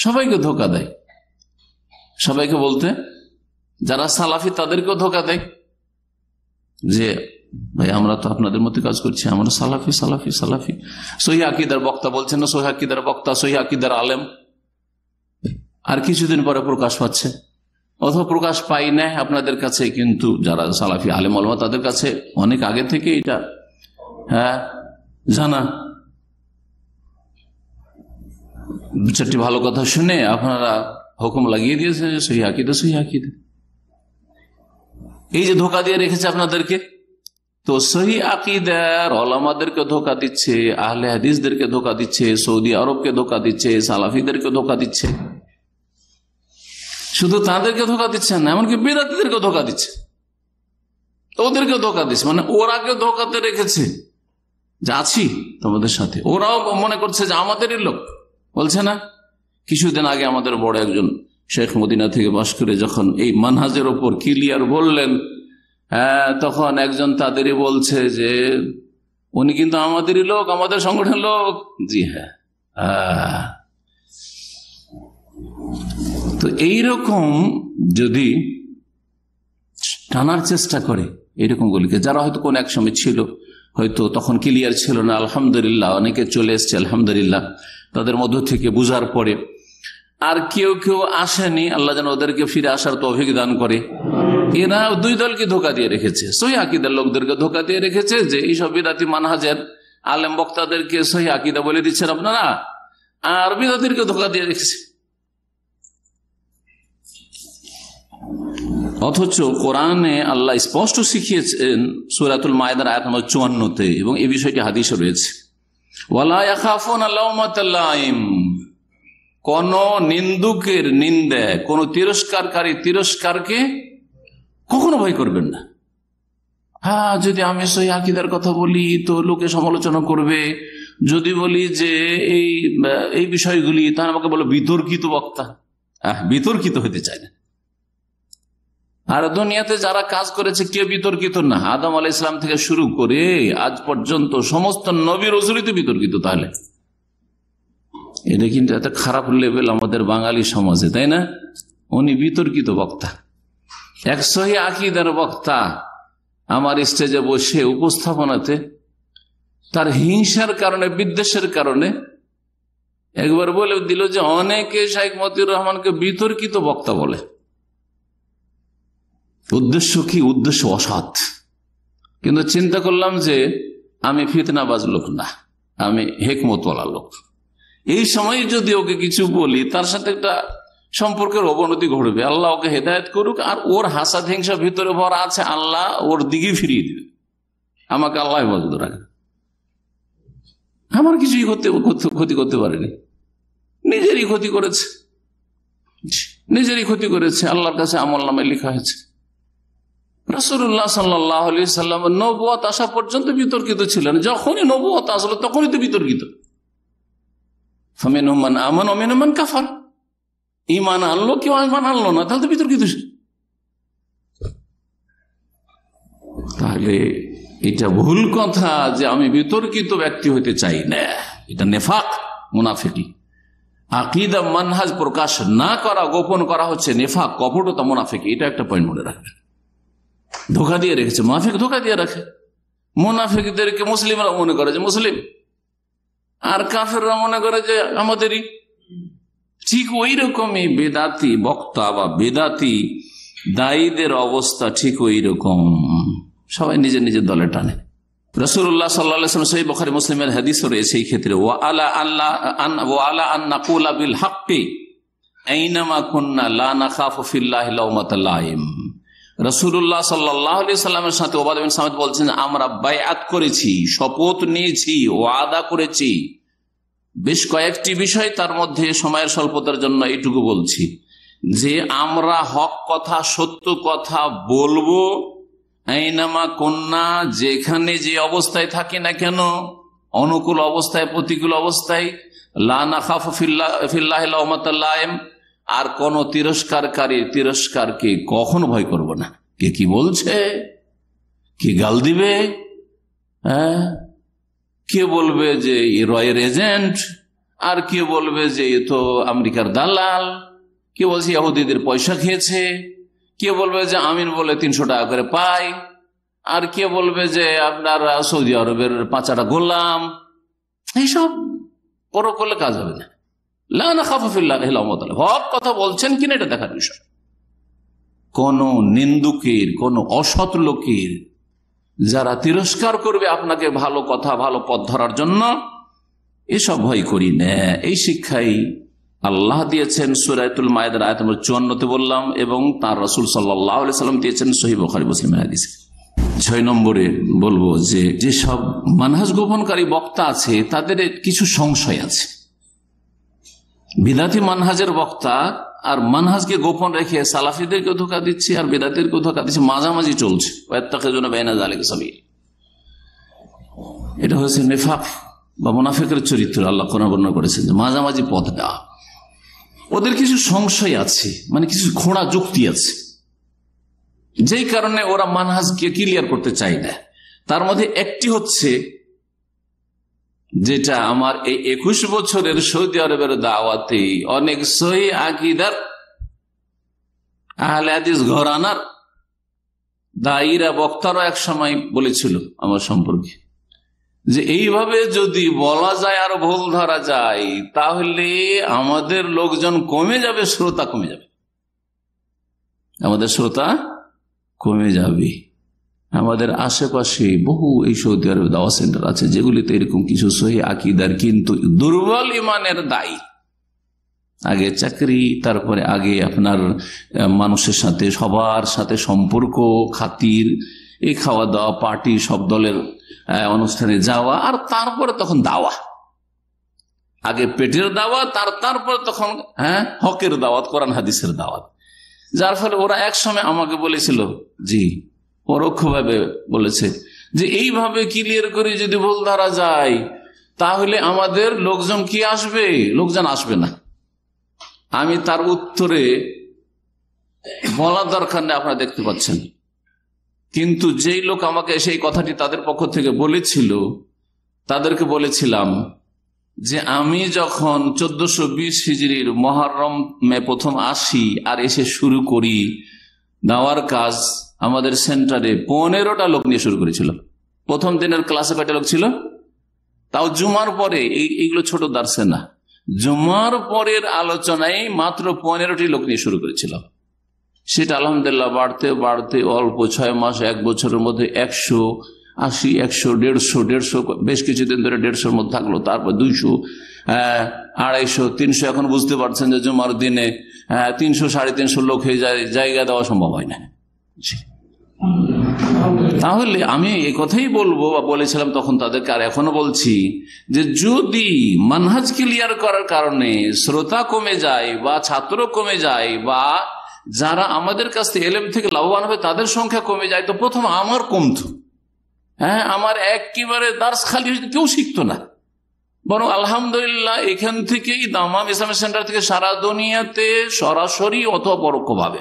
সবাইকে ধোঁকা দেয়। সবাইকে বলতে যারা সালাফি তাদেরকেও ধোঁকা দেয় যে ভাই আমরা তো আপনাদের মধ্যে কাজ করছি, আমরা সালাফি সালাফি সালাফি। সহি আকীদার বক্তা বলছেন না, সহি আকীদার বক্তা, সহি আকীদার আলেম, আর কিছুদিন পরে প্রকাশ পাচ্ছে, অথবা প্রকাশ পাই না আপনাদের কাছে, কিন্তু যারা সালাফি আলেম ওলামা তাদের কাছে অনেক আগে থেকে এটা জানা। দু চারটি ভালো কথা শুনে আপনারা হুকুম লাগিয়ে দিয়েছে সহি আকীদা, সহি আকীদা। এই যে ধোঁকা দিয়ে রেখেছে আপনাদেরকে, তো সহি আকিদার ওলামাদেরকে ধোকা দিচ্ছে, আহলে হাদিসদেরকে ধোকা দিচ্ছে, সৌদি আরবকে ধোকা দিচ্ছে, সালাফিদেরকে ধোকা দিচ্ছে। শুধু তাদেরকে ধোকা দিচ্ছে না, এমনকি বিদাতীদেরকে ধোকা দিচ্ছে, ওদেরকে ধোকা দিচ্ছে। মানে ওরাকে ধোকাতে রেখেছে যে আছি তোমাদের সাথে, ওরাও মনে করছে যে আমাদেরই লোক। বলছে না, কিছুদিন আগে আমাদের বড় একজন শেখ মদিনা থেকে বাস করে যখন এই মানহাজের ওপর ক্লিয়ার বললেন, তখন একজন তাদেরই বলছে যে উনি কিন্তু আমাদেরই লোক, আমাদের সংগঠনের লোক। জি হ্যাঁ। তো এইরকম যদি টানার চেষ্টা করে এইরকম গুলিকে, যারা হয়তো কোন এক সময় ছিল, হয়তো তখন ক্লিয়ার ছিল না, আলহামদুলিল্লাহ অনেকে চলে এসছে, আলহামদুলিল্লাহ তাদের মধ্য থেকে বুঝার পরে। আর কেউ কেউ আসেনি, আল্লাহ যেন ওদেরকে ফিরে আসার তৌফিক দান করে। এরা দুই দলকে ধোকা দিয়ে রেখেছে, সহি আকীদার লোকদেরকে ধোকা দিয়ে রেখেছে যে এইসব বিদাতি মানহাজের আলেম বক্তাদেরকে সহি আকীদা বলে দিচ্ছেন আপনারা, আর বিদাতিদেরকে ধোকা দিয়ে রেখেছে। অথচ কোরআনে আল্লাহ স্পষ্ট শিখিয়েছেন সূরাতুল মায়েদার আয়াত নম্বর 54-তে, এবং এই বিষয়টি হাদিসে রয়েছে, ওয়ালা ইয়াখাফুনা লাওমাতাল লাইম, কোন নিন্দুকের নিন্দা, কোন তিরস্কারকারী তিরস্কারকে কখনো ভয় করবেন না। হ্যাঁ, যদি আমি সহি আকীদার কথা বলি তো লোকে সমালোচনা করবে, যদি বলি যে এই বিষয়গুলি, তাহলে আমাকে বলো বিতর্কিত বক্তা। বিতর্কিত হতে চায় না। আর দুনিয়াতে যারা কাজ করেছে কেউ বিতর্কিত না, আদম আলাইহিস সালাম থেকে শুরু করে আজ পর্যন্ত সমস্ত নবী রাসূলই তো বিতর্কিত। তাহলে এটা কিন্তু এত খারাপ লেভেল আমাদের বাঙালি সমাজে, তাই না? উনি বিতর্কিত বক্তা, এক সহি আকীদার বক্তা আমার স্টেজে বসে উপস্থাপনাতে তার হিংসার কারণে, বিদ্বেষের কারণে একবার বলে দিল যে অনেকে শাইখ মতিউর রহমানকে বিতর্কিত বক্তা বলে। উদ্দেশ্য কি? উদ্দেশ্য অসৎ। কিন্তু চিন্তা করলাম যে আমি ফিতনাবাজ লোক না, আমি হিকমতওয়ালা লোক। এই সময় যদি ওকে কিছু বলি, তার সাথে একটা সম্পর্কের অবনতি ঘটবে। আল্লাহ ওকে হেদায়েত করুক। আর ওর হাসাদ হিংসা ভিতরে ভরা আছে, আল্লাহ ওর দিকে ফিরিয়ে দিবে। আমাকে আল্লাহ হেফাজত রাখে। আমার কিছুই ক্ষতি করতে পারেনি, নিজেরই ক্ষতি করেছে, নিজেরই ক্ষতি করেছে। আল্লাহর কাছে আমলনামায় লেখা হয়েছে রাসূলুল্লাহ সাল্লাল্লাহু আলাইহি সাল্লাম নবুয়ত আসা পর্যন্ত বিতর্কিত ছিলেন। যখনই নবুয়ত আসলো তখনই তো বিতর্কিত। ফামিনহুম মান আমানা ওয়া মিনহুম মান কাফার। ঈমান আনলো, কেউ ঈমান আনলো না, তাহলে তো বিতর্কিত। তাহলে এটা ভুল কথা যে আমি বিতর্কিত ব্যক্তি হতে চাই না, এটা নেফাক, মুনাফিকি। আকীদা মানহাজ প্রকাশ না করা, গোপন করা হচ্ছে নেফাক, কপটতা, মুনাফিকি। এটা একটা পয়েন্ট মনে রাখবেন। ধোকা দিয়ে রেখেছে, মুনাফিক ধোকা দিয়ে রাখে। মুনাফিকদেরকে মুসলিমরা মনে করে যে মুসলিম, আর কাফেররা মনে করে যে আমাদেরই। ঠিক ওই রকমই বেদাতি বক্তা বা বেদাতি দায়ীদের অবস্থা ঠিক ওই রকম, সবাই নিজের নিজের দলে টানে। রাসূলুল্লাহ সাল্লাল্লাহু আলাইহি ওয়াসাল্লাম সহিহ বুখারী মুসলিমের হাদিস রয়েছে এই ক্ষেত্রে, ওয়া আলা আন নাকুলা বিল হাক্কি আইনামা কুন্না লা নাখাফু ফিল্লাহি লাওমাতাল লাইম। রাসূলুল্লাহ সাল্লাল্লাহু আলাইহি ওয়াসাল্লামের সাথে উবাদা বিন সামিত বলছেন, আমরা বায়আত করেছি, শপথ নিয়েছি, ওয়াদা করেছি বেশ কয়েকটি বিষয়, তার মধ্যে সময়ের স্বল্পতার জন্য এইটুকু বলছি যে আমরা হক কথা, সত্য কথা বলবো, আইনামা কন্যা, যেখানে যে অবস্থায় থাকি না কেন, অনুকূল অবস্থায়, প্রতিকূল অবস্থায়, লা নাখাফু ফিল্লাহি লাওমাতাল লাইম, আর কোন তিরস্কারকারী তিরস্কারকে কখনো ভয় করব না। কে কি বলছে, কে গাল দিবে, কে বলবে যে রয়ের এজেন্ট, আর কে বলবে যে এ তো আমেরিকার দালাল, কে বলছে ইহুদিদের পয়সা খেয়েছে, কে বলবে যে আমিন বলে 300 টাকা করে পাই, আর কে বলবে যে আপনার সৌদি আরবের 5টা গোলাম। এইসব পরখ করলে কাজ হবে না। লা নাখাফু ফিল্লাহি লাওমাতাল লাইম, হক কথা বলছেন কিনা এটা দেখার বিষয়। কোন নিন্দুকের, কোন অসৎ লোকের যারা তিরস্কার করবে আপনাকে ভালো কথা, ভালো পথ ধরার জন্য, এসব ভয় করি না। এই শিক্ষাই আল্লাহ দিয়েছেন সূরাতুল মায়েদার আয়াত নম্বর 54-তে বললাম, এবং তার রাসূল সাল্লাল্লাহু আলাইহি ওয়াসাল্লাম দিয়েছেন সহিহ বুখারী মুসলিমের হাদিসে। 6 নম্বরে বলবো যে যেসব মানহাজ গোপনকারী বক্তা আছে তাদের কিছু সংশয় আছে। বিদাতি মানহাজের বক্তা আর মানহাজকে গোপন রেখে সালাফিদেরকে ধোঁকা দিচ্ছে আর বিদাতিদেরকে ধোঁকা দিচ্ছে, মাঝামাঝি চলছে। এটা হচ্ছে নেফাক বা মুনাফিকের চরিত্র। আল্লাহ কোরআনে বর্ণনা করেছেন যে মাঝামাঝি পথ দেওয়া। ওদের কিছু সংশয় আছে, মানে কিছু খোঁড়া যুক্তি আছে, যেই কারণে ওরা মানহাজকে ক্লিয়ার করতে চায় না। তার মধ্যে একটি হচ্ছে যেটা আমার এই 21 বছরের সৌদি আরবের দাওয়াতে অনেক সহি আকীদার আহলে হাদিস ঘরানার দায়ীরা বক্তারা এক সময় বলেছিল আমার সম্পর্কে যে এইভাবে যদি বলা যায় আর ভুল ধরা যায় তাহলে আমাদের লোকজন কমে যাবে, শ্রোতা কমে যাবে, আমাদের শ্রোতা কমে যাবে। আমাদের আশেপাশে বহু এই সৌদি আরবে দাওয়া সেন্টার আছে যেগুলিতে এরকম কিছু সহি আকীদার কিন্তু দুর্বল ইমানের দায়ী, আগে চাকরি, তারপরে আগে আপনার মানুষের সাথে সবার সাথে সম্পর্ক, খাতির, এই খাওয়া দাওয়া, পার্টি, সব দলের অনুষ্ঠানে যাওয়া, আর তারপরে তখন দাওয়া, আগে পেটের দাওয়াত আর তারপরে তখন হকের দাওয়াত, কোরআন হাদিসের দাওয়াত। যার ফলে ওরা এক সময় আমাকে বলেছিল, জি পরোক্ষভাবে বলেছে যে এইভাবে ক্লিয়ার করে যদি ভুল ধরা যায় তাহলে আমাদের লোকজন কি আসবে? লোকজন আসবে না। আমি তার উত্তরে বলার দরকার নেই, আপনারা দেখতে পাচ্ছেন। কিন্তু যেই লোক আমাকে সেই কথাটি তাদের পক্ষ থেকে বলেছিল তাদেরকে বলেছিলাম যে আমি যখন 1420 হিজরির মুহররমে প্রথম আসি আর এসে শুরু করি দাওয়ার কাজ, আমাদের সেন্টারে 15টা লোক নিয়ে শুরু করেছিল। প্রথম দিনের ক্লাসে কয়টা লোক ছিল? তাও জুমার পরে, এইগুলো ছোট দার্সে না, জুমার পরের আলোচনায় মাত্র 15টি লোক নিয়ে শুরু করেছিল। সেটা আলহামদুলিল্লাহ বাড়তে বাড়তে অল্প 6 মাস 1 বছরের মধ্যে 180, 100, 150, বেশ কিছুদিন ধরে 150-র মধ্যে থাকলো, তারপর 200, 250, 300। এখন বুঝতে পারছেন যে জুমার দিনে 300, 350 লোক হয়ে যায়, জায়গা দেওয়া সম্ভব হয় না। তাহলে আমি এই কথাই বলবো বা বলেছিলাম তখন তাদেরকে, আর এখনো বলছি যে যদি মানহাজ ক্লিয়ার করার কারণে শ্রোতা কমে যায় বা ছাত্র কমে যায় বা যারা আমাদের কাছ থেকে এলেম থেকে লাভবান হবে তাদের সংখ্যা কমে যায়, তো প্রথম আমার কমতো। আমার একেবারে দার্স খালি হয়েছে, কেউ শিখতো না। বরং আলহামদুলিল্লাহ এখান থেকেই দামাম ইসলামিক সেন্টার থেকে সারা দুনিয়াতে সরাসরি অথবা পরোক্ষভাবে,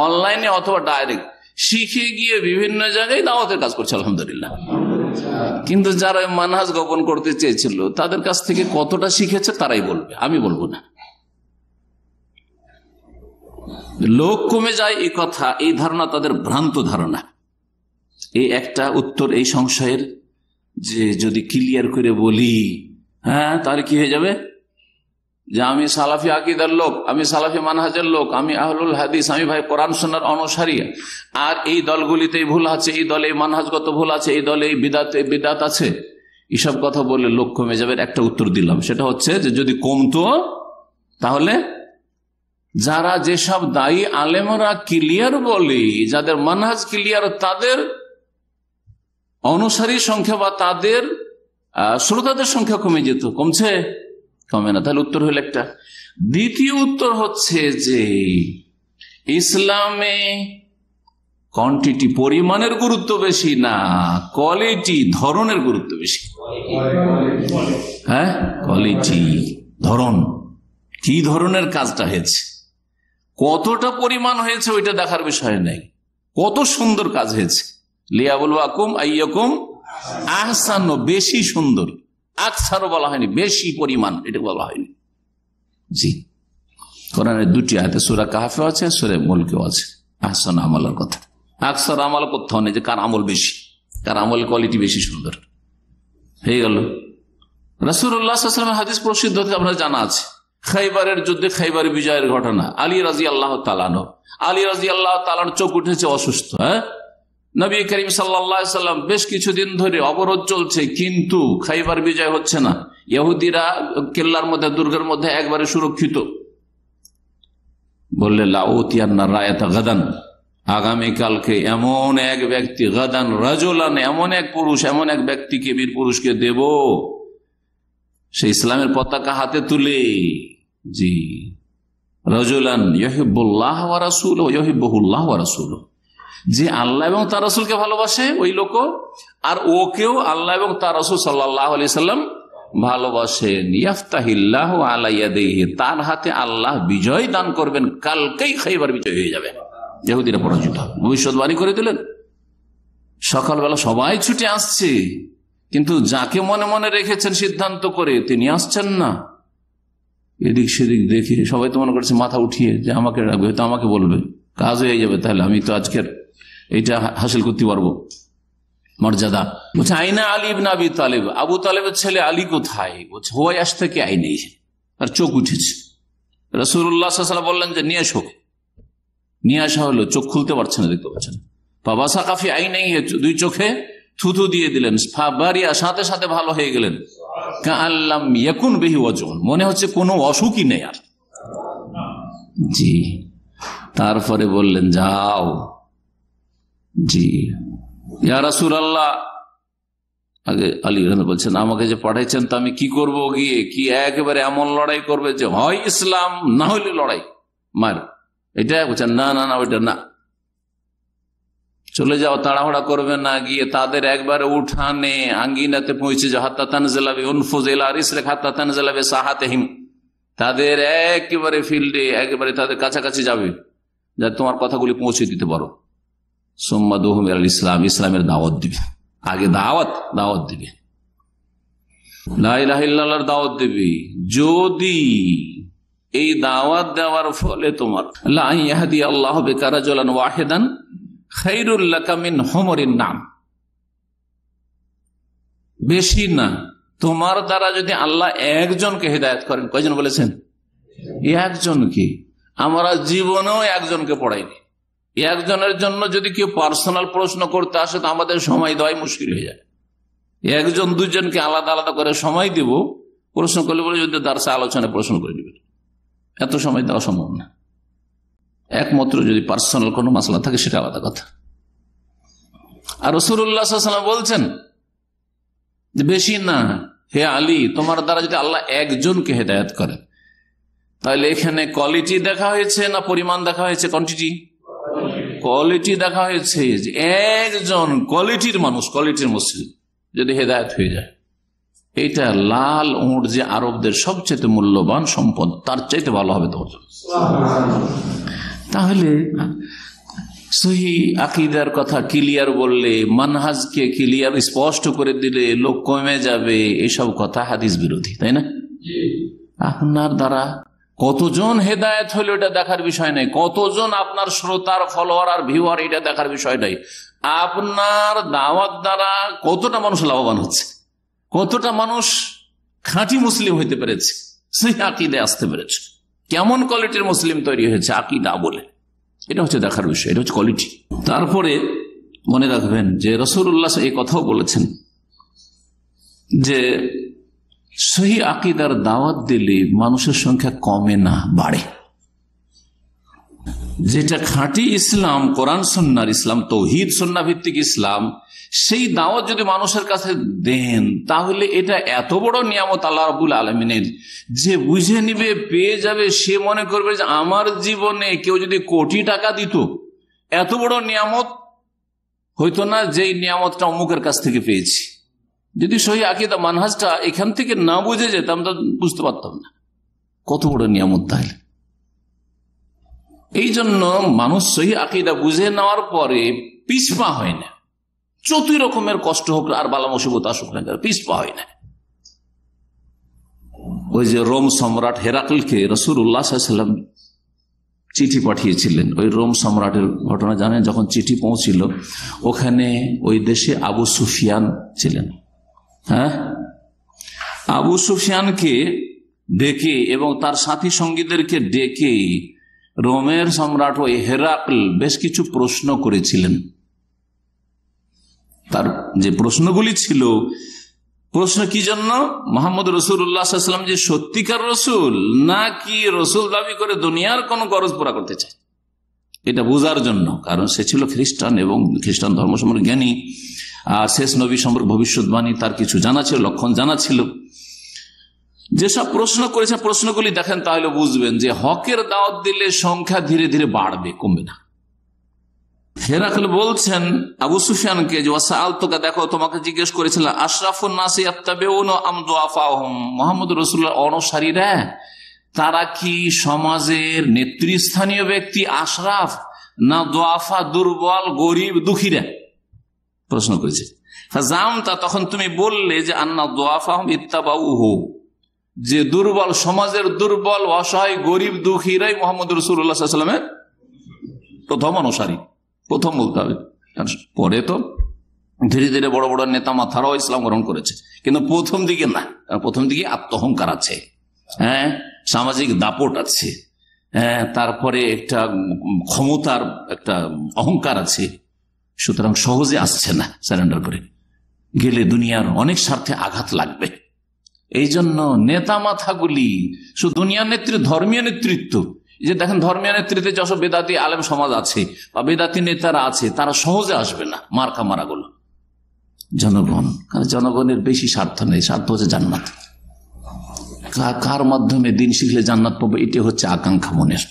অনলাইনে অথবা ডাইরেক্ট শিখে গিয়ে বিভিন্ন জায়গায় দাওয়াতের কাজ করছে আলহামদুলিল্লাহ। কিন্তু যারা মানহাজ গোপন করতে চেয়েছিল তাদের কাছ থেকে কতটা শিখেছে তারাই বলবে, আমি বলবো না। লোক কমে যায় এই কথা, এই ধারণা তাদের ভ্রান্ত ধারণা। এই একটা উত্তর এই সংশয়ের, যে যদি ক্লিয়ার করে বলি তাহলে কি হয়ে যাবে যে আমি সালাফি আকীদার লোক, আমি সালাফি মানহাজের লোক, আমি আহলুল হাদিস, আমি ভাই কোরআন সুন্নাহর অনুসারী, আর এই দলগুলিতে ভুল আছে, এই দলে মানহাজগত ভুল আছে, এই দলে বিদাত আছে, এসব কথা বললে লোক কমে যাবে। একটা উত্তর দিলাম, সেটা হচ্ছে যে যদি কমতো তাহলে যারা যেসব দায়ী আলেমরা ক্লিয়ার বলে, যাদের মানহাজ ক্লিয়ার, তাদের অনুসারী সংখ্যা বা তাদের শ্রোতাদের সংখ্যা কমে যেত। কমছে? কমে না। তাহলে উত্তর হলো একটা। দ্বিতীয় উত্তর হচ্ছে যে ইসলামে কোয়ান্টিটি, পরিমাণের গুরুত্ব বেশি না, কোয়ালিটি, ধরনের গুরুত্ব বেশি। কোয়ালিটি, ধরন, কি ধরনের কাজটা হয়েছে, কতটা পরিমাণ হয়েছে ওইটা দেখার বিষয় নেই, কত সুন্দর কাজ হয়েছে। লিয়াবলুয়াকুম আইয়াকুম আহসানু, বেশি সুন্দর, আকসারও বলা হয়নি, বেশি পরিমাণ এটা বলা হয়নি। জি, কোরআনের 2টি আয়াতে, সূরা কাহফে আছে, সূরা মুলকেও আছে আহসান আমলের কথা। আকসার আমল কোথাও নেই যে কার আমল বেশি, কার আমল কোয়ালিটি বেশি সুন্দর। হয়ে গেল। রাসূলুল্লাহ সাল্লাল্লাহু আলাইহি ওয়াসাল্লামের হাদিস প্রসিদ্ধ আপনার জানা আছে, খাইবারের যুদ্ধে, খাইবারের বিজয়ের ঘটনা। আলী রাদিয়াল্লাহু তাআলা আনহু, আলী রাদিয়াল্লাহু তাআলা চোখ উঠেছে, অসুস্থ। নবী করিম সাল্লাল্লাহু আলাইহি ওয়াসাল্লাম বেশ কিছুদিন ধরে অবরোধ চলছে, কিন্তু খাইবার বিজয় হচ্ছে না। ইহুদিরা কেল্লার মধ্যে, দুর্গের মধ্যে একবারে সুরক্ষিত। বললে লাউতিয়ান্না রায়াতা গাদান, আগামীকালকে এমন এক ব্যক্তি, গাদান রাজুলান, এমন এক পুরুষ, এমন এক ব্যক্তিকে, বীর পুরুষকে দেব, সে ইসলামের পতাকা হাতে তুলে, জি, রাজুলান ইউহিব্বুল্লাহ ওয়া রাসূলুহু ইউহিব্বুহুল্লাহ ওয়া রাসূলুহু, যে আল্লাহ এবং তার রাসূলকে ভালোবাসে ওই লোক, আর ওকেও আল্লাহ এবং তার রাসূল সাল্লাল্লাহু আলাইহি সাল্লাম ভালোবাসেন। ইফতাহিল্লাহু আলা ইয়াদিহি, তার হাতে আল্লাহ বিজয় দান করবেন, কালকেই খাইবার বিজয় হয়ে যাবে, ইহুদিরা পরাজিত হবে। ভবিষ্যৎবাণী করে দিলেন। সকালবেলা সবাই ছুটে আসছে, কিন্তু যাকে মনে মনে রেখেছেন সিদ্ধান্ত করে, তিনি আসছেন না। এদিক সেদিক দেখে সবাই তো মনে করছে মাথা উঠিয়ে যে আমাকে রাখবে, হয়তো আমাকে বলবে, কাজ হয়ে যাবে, তাহলে আমি তো আজকের এইটা হাসিল করতে পারবো মর্যাদা। বলছে আইনা আলী ইবনে আবি তালেব, আবু তালেবের ছেলে আলী কোথায়? বলছে হোয়াই আজ থেকে আই নেই, আর চোখ উঠেছে। রাসূলুল্লাহ সাল্লাল্লাহু আলাইহি ওয়াসাল্লাম বললেন যে নিয়ে এসো। নিয়ে আসা হলো, চোখ খুলতে পারছে না, দেখতে পাচ্ছেন। বাবাসা কাফি আই নেই, দুই চোখে থুথু দিয়ে দিলেন, ফাবারিয়া, সাথে সাথে ভালো হয়ে গেলেন। কাআল্লাম ইয়াকুন বিহি ওয়াজুন, মনে হচ্ছে কোনো অসুখই নেই আর। জি, তারপরে বললেন যাও। জি, ইয়া রাসূলুল্লাহ, আগে আলী বলছেন আমাকে যে পাঠাইছেন তা আমি কি করব গিয়ে? কি একেবারে এমন লড়াই করবে যে হয় ইসলাম না হইলে লড়াই মার, এটা বলছেন না না না, ওইটা না, চলে যাও, তাড়াহুড়া করবে না, গিয়ে তাদের একবারে উঠানে আঙ্গিনাতে পৌঁছে যাও। হাত্তা তানজিলাবি উনফুজ ইলা রিসলিক হাত্তা তানজিলাবি সাহাতিহিম, তাদের একেবারে ফিল্ডে, একেবারে তাদের কাছাকাছি যাবে, যা তোমার কথাগুলি পৌঁছে দিতে পারো। সুম্মা দুহুম ইলাল ইসলাম, ইসলামের দাওয়াত দিবে। আগে দাওয়াত দিবে, লা ইলাহা ইল্লাল্লাহর দাওয়াত দিবে। যদি এই দাওয়াত দেওয়ার ফলে তোমার লা ইয়াহদি আল্লাহু বিকা রাজুলান ওয়াহিদান খায়রুল লাকা মিন হুমুরিন নাম, বেশি না, তোমার দ্বারা যদি আল্লাহ একজনকে হেদায়েত করেন, কয়জন বলেছেন? একজনকে। আমরা জীবনেও একজনকে পড়াইনি। একজনের জন্য যদি কেউ পার্সোনাল প্রশ্ন করতে আসে তো আমাদের সময় দেওয়াই মুশকিল হয়ে যায়। একজন দুজনকে আলাদা আলাদা করে সময় দিব, প্রশ্ন করলে বলে যদি দার্সে আলোচনায় প্রশ্ন করে দিবেন, এত সময় দেওয়া সম্ভব না। একমাত্র যদি পার্সোনাল কোনো মাসলা থাকে সেটা আলাদা কথা। আর রাসূলুল্লাহ সাল্লাল্লাহু আলাইহি ওয়াসাল্লাম বলছেন যে বেশি না, হে আলী, তোমার দ্বারা যদি আল্লাহ একজনকে হেদায়েত করে, তাহলে এখানে কোয়ালিটি দেখা হয়েছে না পরিমাণ দেখা হয়েছে? কোয়ালিটি দেখা হয়েছে, যে একজন কোয়ালিটির মানুষ, কোয়ালিটির মুসলিম যদি হেদায়েত হয়ে যায়, এটা লাল উট যে আরবদের সবচেয়ে মূল্যবান সম্পদ, তার চাইতে ভালো হবে তোমার জন্য। তাহলে সহি আকীদার কথা ক্লিয়ার বললে, মানহাজকে ক্লিয়ার স্পষ্ট করে দিলে লোক কমে যাবে, এসব কথা হাদিস বিরোধী, তাই না? আপনার দ্বারা কতজন হেদায়েত হলো এটা দেখার বিষয় নাই, কতজন আপনার শ্রোতার, ফলোয়ার আর ভিউয়ার, এটা দেখার বিষয় নাই। আপনার দাওয়াত দ্বারা কতটা মানুষ লাভবান হচ্ছে, কতটা মানুষ খাঁটি মুসলিম হইতে পেরেছে, সেই আকীদায় আসতে পেরেছে, কেমন কোয়ালিটির মুসলিম তৈরি হয়েছে আকীদা বলে, এটা হচ্ছে দেখার বিষয়, এটা হচ্ছে কোয়ালিটি। তারপরে মনে রাখবেন যে রাসূলুল্লাহ এই কথাও বলেছেন যে সহি আকীদার দাওয়াত দিলে মানুষের সংখ্যা কমে না, বাড়ে। যেটা খাঁটি ইসলাম, কোরআন সুন্নাহর ইসলাম, তাওহীদ সুন্নাহ ভিত্তিক ইসলাম, সেই দাওয়াত যদি মানুষের কাছে দেন, তাহলে এটা এত বড় নিয়ামত আল্লাহ রাব্বুল আলামিনের, যে বুঝে নিবে, পেয়ে যাবে, সে মনে করবে যে আমার জীবনে কেউ যদি কোটি টাকা দিত, এত বড় নিয়ামত হইতো না যেই নিয়ামতটা অমুকের কাছ থেকে পেয়েছি। যদি সহি আকীদা মানহাজটা এখান থেকে না বুঝে যেতাম তো বুঝতে পারতাম না কত বড় নিয়ামত। তাহলে এই জন্য মানুষ সহি আকীদা বুঝে নেওয়ার পরে পিছপা হয় না, যতই রকমের কষ্ট হোক আর বালা মুসিবত আসুক না, পিছপা হয় না। ওই যে রোম সম্রাট হেরাকলকে রাসূলুল্লাহ সাল্লাল্লাহু আলাইহি ওয়াসাল্লাম চিঠি পাঠিয়েছিলেন, ওই রোম সম্রাটের ঘটনা জানেন। যখন চিঠি পৌঁছিল, ওখানে ওই দেশে আবু সুফিয়ান ছিলেন। হ্যাঁ, আবু সুফিয়ানকে ডেকে এবং তার সাথী সঙ্গীদেরকে ডেকে রোমের সম্রাট ওই হেরাকল বেশ কিছু প্রশ্ন করেছিলেন। তার যে প্রশ্নগুলি ছিল, প্রশ্ন কি জন্য? মুহাম্মদ রাসূলুল্লাহ সাল্লাল্লাহু আলাইহি ওয়াসাল্লাম যে সত্যিকার রসুল, নাকি রসুল দাবি করে দুনিয়ার কোন গরজ পুরা করতে চায়, এটা বোঝার জন্য, কারণ সে ছিল খ্রিস্টান এবং খ্রিস্টান ধর্ম সম্পর্কে জ্ঞানী, আর শেষ নবী সম্পর্কে ভবিষ্যৎবাণী তার কিছু জানা ছিল, লক্ষণ জানা ছিল। যেসব প্রশ্ন করেছে প্রশ্নগুলি দেখেন তাহলে বুঝবেন যে হকের দাওয়াত দিলে সংখ্যা ধীরে ধীরে বাড়বে, কমবে না। হেরাকল বলছেন আবু সুফিয়ানকে যে ওয়াসাল তোকে, দেখো তোমাকে জিজ্ঞেস করেছিলাম আশরাফুন নাসি ইয়াত্তাবিউনা আম দুআফাহুম, মুহাম্মদ রাসূলুল্লাহ অনুসারীরা তারা কি সমাজের নেতৃস্থানীয় ব্যক্তি আশরাফ না দুআফা দুর্বল গরিব দুঃখীরা, প্রশ্ন করেছে। ফাজামতা, তখন তুমি বললে যে আন্না দুআফাহুম ইত্তাবাউহু, যে দুর্বল সমাজের দুর্বল অসহায় গরিব দুঃখীরাই মুহাম্মদ রাসূলুল্লাহ সাল্লাল্লাহু আলাইহি ওয়াসাল্লামের প্রথম অনুসারী, প্রথম বলতে হবে। পরে তো ধীরে ধীরে বড় বড় নেতা মাথারাও ইসলাম গ্রহণ করেছে, কিন্তু প্রথম দিকে না। প্রথম দিকে আত্মহংকার আছে, হ্যাঁ, সামাজিক দাপট আছে, হ্যাঁ, তারপরে একটা ক্ষমতার একটা অহংকার আছে, সুতরাং সহজে আসছে না সারেন্ডার করে গেলে দুনিয়ার অনেক স্বার্থে আঘাত লাগবে। এই জন্য নেতা মাথাগুলি শুধু দুনিয়ার নেতৃত্ব, ধর্মীয় নেতৃত্ব, যে দেখেন ধর্মীয় নেতৃত্বে যশব বেদাতি আলেম সমাজ আছে বা বেদাতি নেতারা আছে, তারা সহজে আসবে না মার্কা মারাগুলো। জনগণ, কারণ জনগণের বেশি স্বার্থ নেই, স্বার্থ হচ্ছে জান্নাত। কার মাধ্যমে দিন শিখলে জান্নাত পাবো, এটা হচ্ছে আকাঙ্ক্ষা মনের।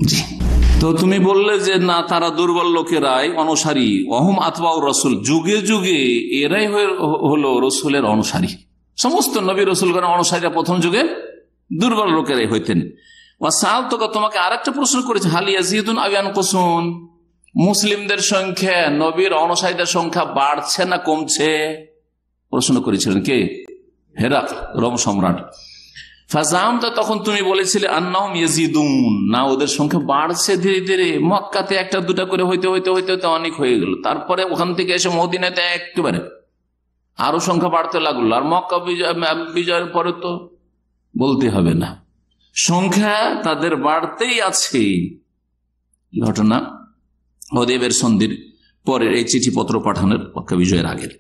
জি, তো তুমি বললে যে না, তারা দুর্বল লোকেরাই অনুসারী, অহম আতবাউর রসুল, যুগে যুগে এরাই হলো রসুলের অনুসারী। সমস্ত নবী রসুলগণের অনুসারীরা প্রথম যুগে দুর্বল লোকেরাই হইতেন। ওয়াসাল তোকে, তোমাকে আরেকটা প্রশ্ন করেছে, হাল ইয়াজিদুন আও ইয়ানকুসুন, মুসলিমদের সংখ্যা, নবীর অনুসারীদের সংখ্যা বাড়ছে না কমছে, প্রশ্ন করেছিলেন কে? হেরাকল, রোম সম্রাট। ফাজামতা, তখন তুমি বলেছিলে আন্নাহুম ইয়াজিদুন, না ওদের সংখ্যা বাড়ছে ধীরে ধীরে, মক্কাতে একটা দুটা করে হইতে হইতে হইতে হইতে অনেক হয়ে গেল, তারপরে ওখান থেকে এসে মদিনাতে একেবারে আরো সংখ্যা বাড়তে লাগলো, আর মক্কা বিজয়ের পরে তো বলতে হবে না, সংখ্যা তাদের বাড়তেই আছে। ঘটনা হুদায়বিয়ার সন্ধির পরের এই চিঠিপত্র পাঠানোর মক্কা বিজয়ের আগের,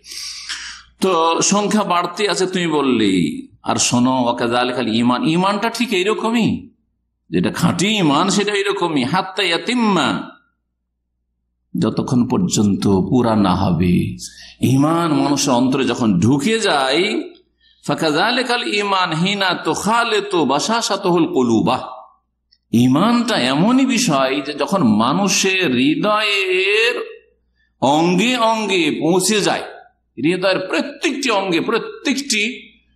তো সংখ্যা বাড়তে আছে তুমি বললি। আর শোনো, ওয়াকাযালিকাল ঈমান, ঈমানটা ঠিক এইরকমই, যেটা খাঁটি ঈমান সেটা এইরকমই, হাত্তা ইয়াতিম্মা, যতক্ষণ পর্যন্ত পুরা না হবে। ঈমান মানুষের অন্তরে যখন ঢুকে যায়, ফাকাযালিকাল ঈমান হিনা তুখালিতু বাশাশাতুল কুলুবা, ঈমানটা এমনই বিষয় যে যখন মানুষের হৃদয়ের অঙ্গে অঙ্গে পৌঁছে যায়, হৃদয়ের প্রত্যেকটি অঙ্গে প্রত্যেকটি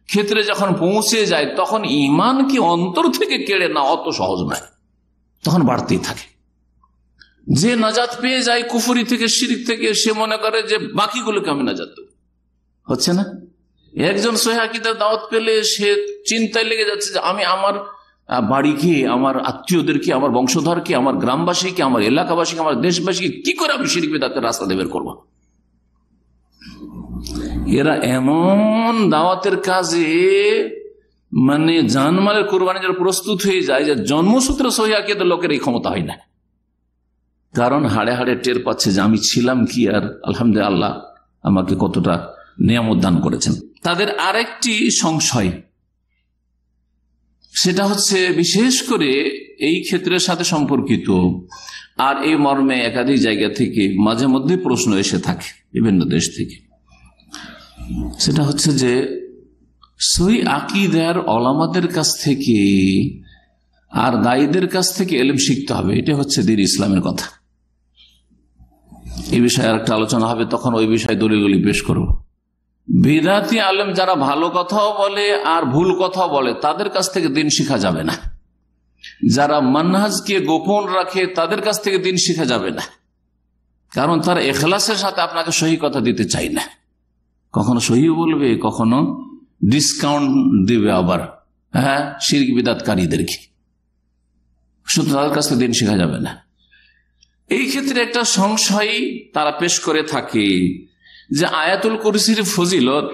ক্ষেত্রে যখন পৌঁছে যায়, তখন ঈমান কি অন্তর থেকে কেড়ে না অত সহজ নয়, তখন বাড়তেই থাকে। যে নাজাত পেয়ে যায় কুফরি থেকে, শিরক থেকে, সে মনে করে যে বাকিগুলোকে আমি নাজাত দেব, হচ্ছে না। একজন সহিহ আকীদার দাওয়াত পেলে সে চিন্তায় লেগে যাচ্ছে যে আমি আমার বাড়িকে, আমার আত্মীয়দেরকে, আমার বংশধরকে, আমার গ্রামবাসীকে, আমার এলাকাবাসীকে, আমার দেশবাসীকে কি করে আমি শিরক বিদআতের রাস্তা বের করবো। এরা এমন দাওয়াতের কাজে মানে জানমালের কোরবানির জন্য প্রস্তুত হয়ে যায় যে জন্মসূত্রে সহিহ আকীদার লোকের এই ক্ষমতা হয় না, কারণ হাড়ে হাড়ে টের পাচ্ছে যে আমি ছিলাম কি, আর আলহামদুলিল্লাহ আমাকে কতটা নিয়ামত দান করেছেন। তাদের আরেকটি সংশয়, সেটা হচ্ছে বিশেষ করে এই ক্ষেত্রের সাথে সম্পর্কিত, আর এই মর্মে একাধিক জায়গা থেকে মাঝে মধ্যে প্রশ্ন এসে থাকে বিভিন্ন দেশ থেকে, সেটা হচ্ছে যে সহিহ আকীদার ওলামাদের কাছ থেকে আর দায়ীদের কাছ থেকে ইলম শিখতে হবে, এটা হচ্ছে দ্বীন ইসলামের কথা। এই বিষয়ে আরেকটা আলোচনা হবে, তখন ওই বিষয়ে দলিলগুলি পেশ করব। বিদআতি আলেম যারা ভালো কথাও বলে আর ভুল কথাও বলে, তাদের কাছ থেকে দ্বীন শিখা যাবে না। যারা মানহাজকে গোপন রাখে, তাদের কাছ থেকে দ্বীন শিখা যাবে না, কারণ তারা ইখলাসের সাথে আপনাকে সহি কথা দিতে চাই না, কখনো সহি বলবে, কখনো ডিসকাউন্ট দিবে, আবার হ্যাঁ শিরক বিদআতকারীদেরকে, শুধু তাদের কাছ থেকে দ্বীন শিখা যাবে না। এই ক্ষেত্রে একটা সংশয় তারা পেশ করে থাকে যে আয়াতুল কুরসির ফজিলত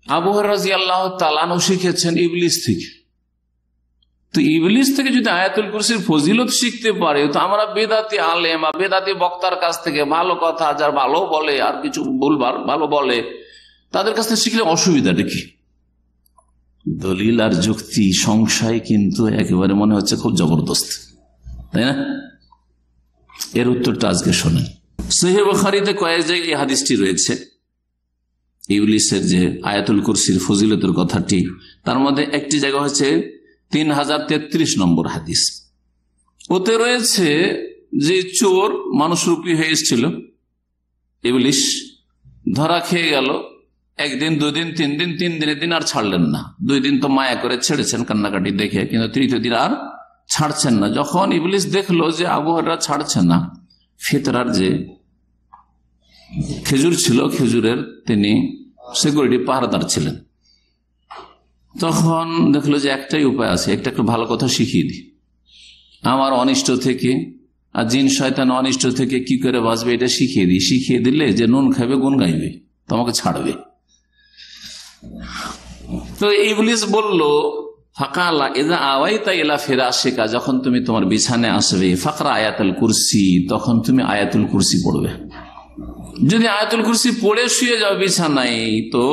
আবু হুরায়রা রাদিয়াল্লাহু তাআলা আনহু শিখেছেন ইবলিস থেকে, তো ইবলিস থেকে যদি আয়াতুল কুরসির ফজিলত শিখতে পারে, তো আমরা বেদাতি আলেম বা বেদাতি বক্তার কাছ থেকে ভালো কথা, যার ভালো বলে আর কিছু ভুলবার ভালো বলে, তাদের কাছ থেকে শিখলে অসুবিধাটা কি? দলিল আর যুক্তি সংশয় কিন্তু একেবারে মনে হচ্ছে খুব জবরদস্ত, তাই না? এর উত্তরটা আজকে শোনেন। সহিহ বুখারীতে কয়েক জায়গায় এই হাদিসটি রয়েছে, ইবলিসের যে আয়াতুল কুরসির ফজিলতের কথাটি, তার মধ্যে একটি জায়গা হচ্ছে 3033 নম্বর হাদিস। ওতে রয়েছে যে চোর মানুষরূপী হয়ে এসেছিল, ইবলিস ধরা খেয়ে গেল, একদিন, দুদিন, 3 দিন, 3 দিনের দিন আর ছাড়লেন না। 2 দিন তো মায়া করে ছেড়েছেন কান্নাকাটি দেখে, কিন্তু 3য় দিন আর ছাড়ছেন না। যখন ইবলিস দেখলো যে আবু হুরায়রা ছাড়ছে না, ফিতরার যে খেজুর ছিল, খেজুরের তিনি সিকিউরিটি পাহারাদার ছিলেন, তখন দেখলো যে একটাই উপায় আছে, একটা ভালো কথা শিখিয়ে দিই, আমার অনিষ্ট থেকে আর জিন শয়তান অনিষ্ট থেকে কি করে বাঁচবে এটা শিখিয়ে দিই। শিখিয়ে দিলে যে নুন খাবে গুন গাইবে, তোমাকে ছাড়বে। তো ইবলিস বলল, ফাকালা ইযা আওয়াইতা ইলা ফিরাশিকা, যখন তুমি তোমার বিছানায় আসবে, ফাকরা আয়াতুল কুরসি, তখন তুমি আয়াতুল কুরসি পড়বে। যদি আয়াতুল কুরসি পড়ে শুয়ে যাও বিছানায়, তো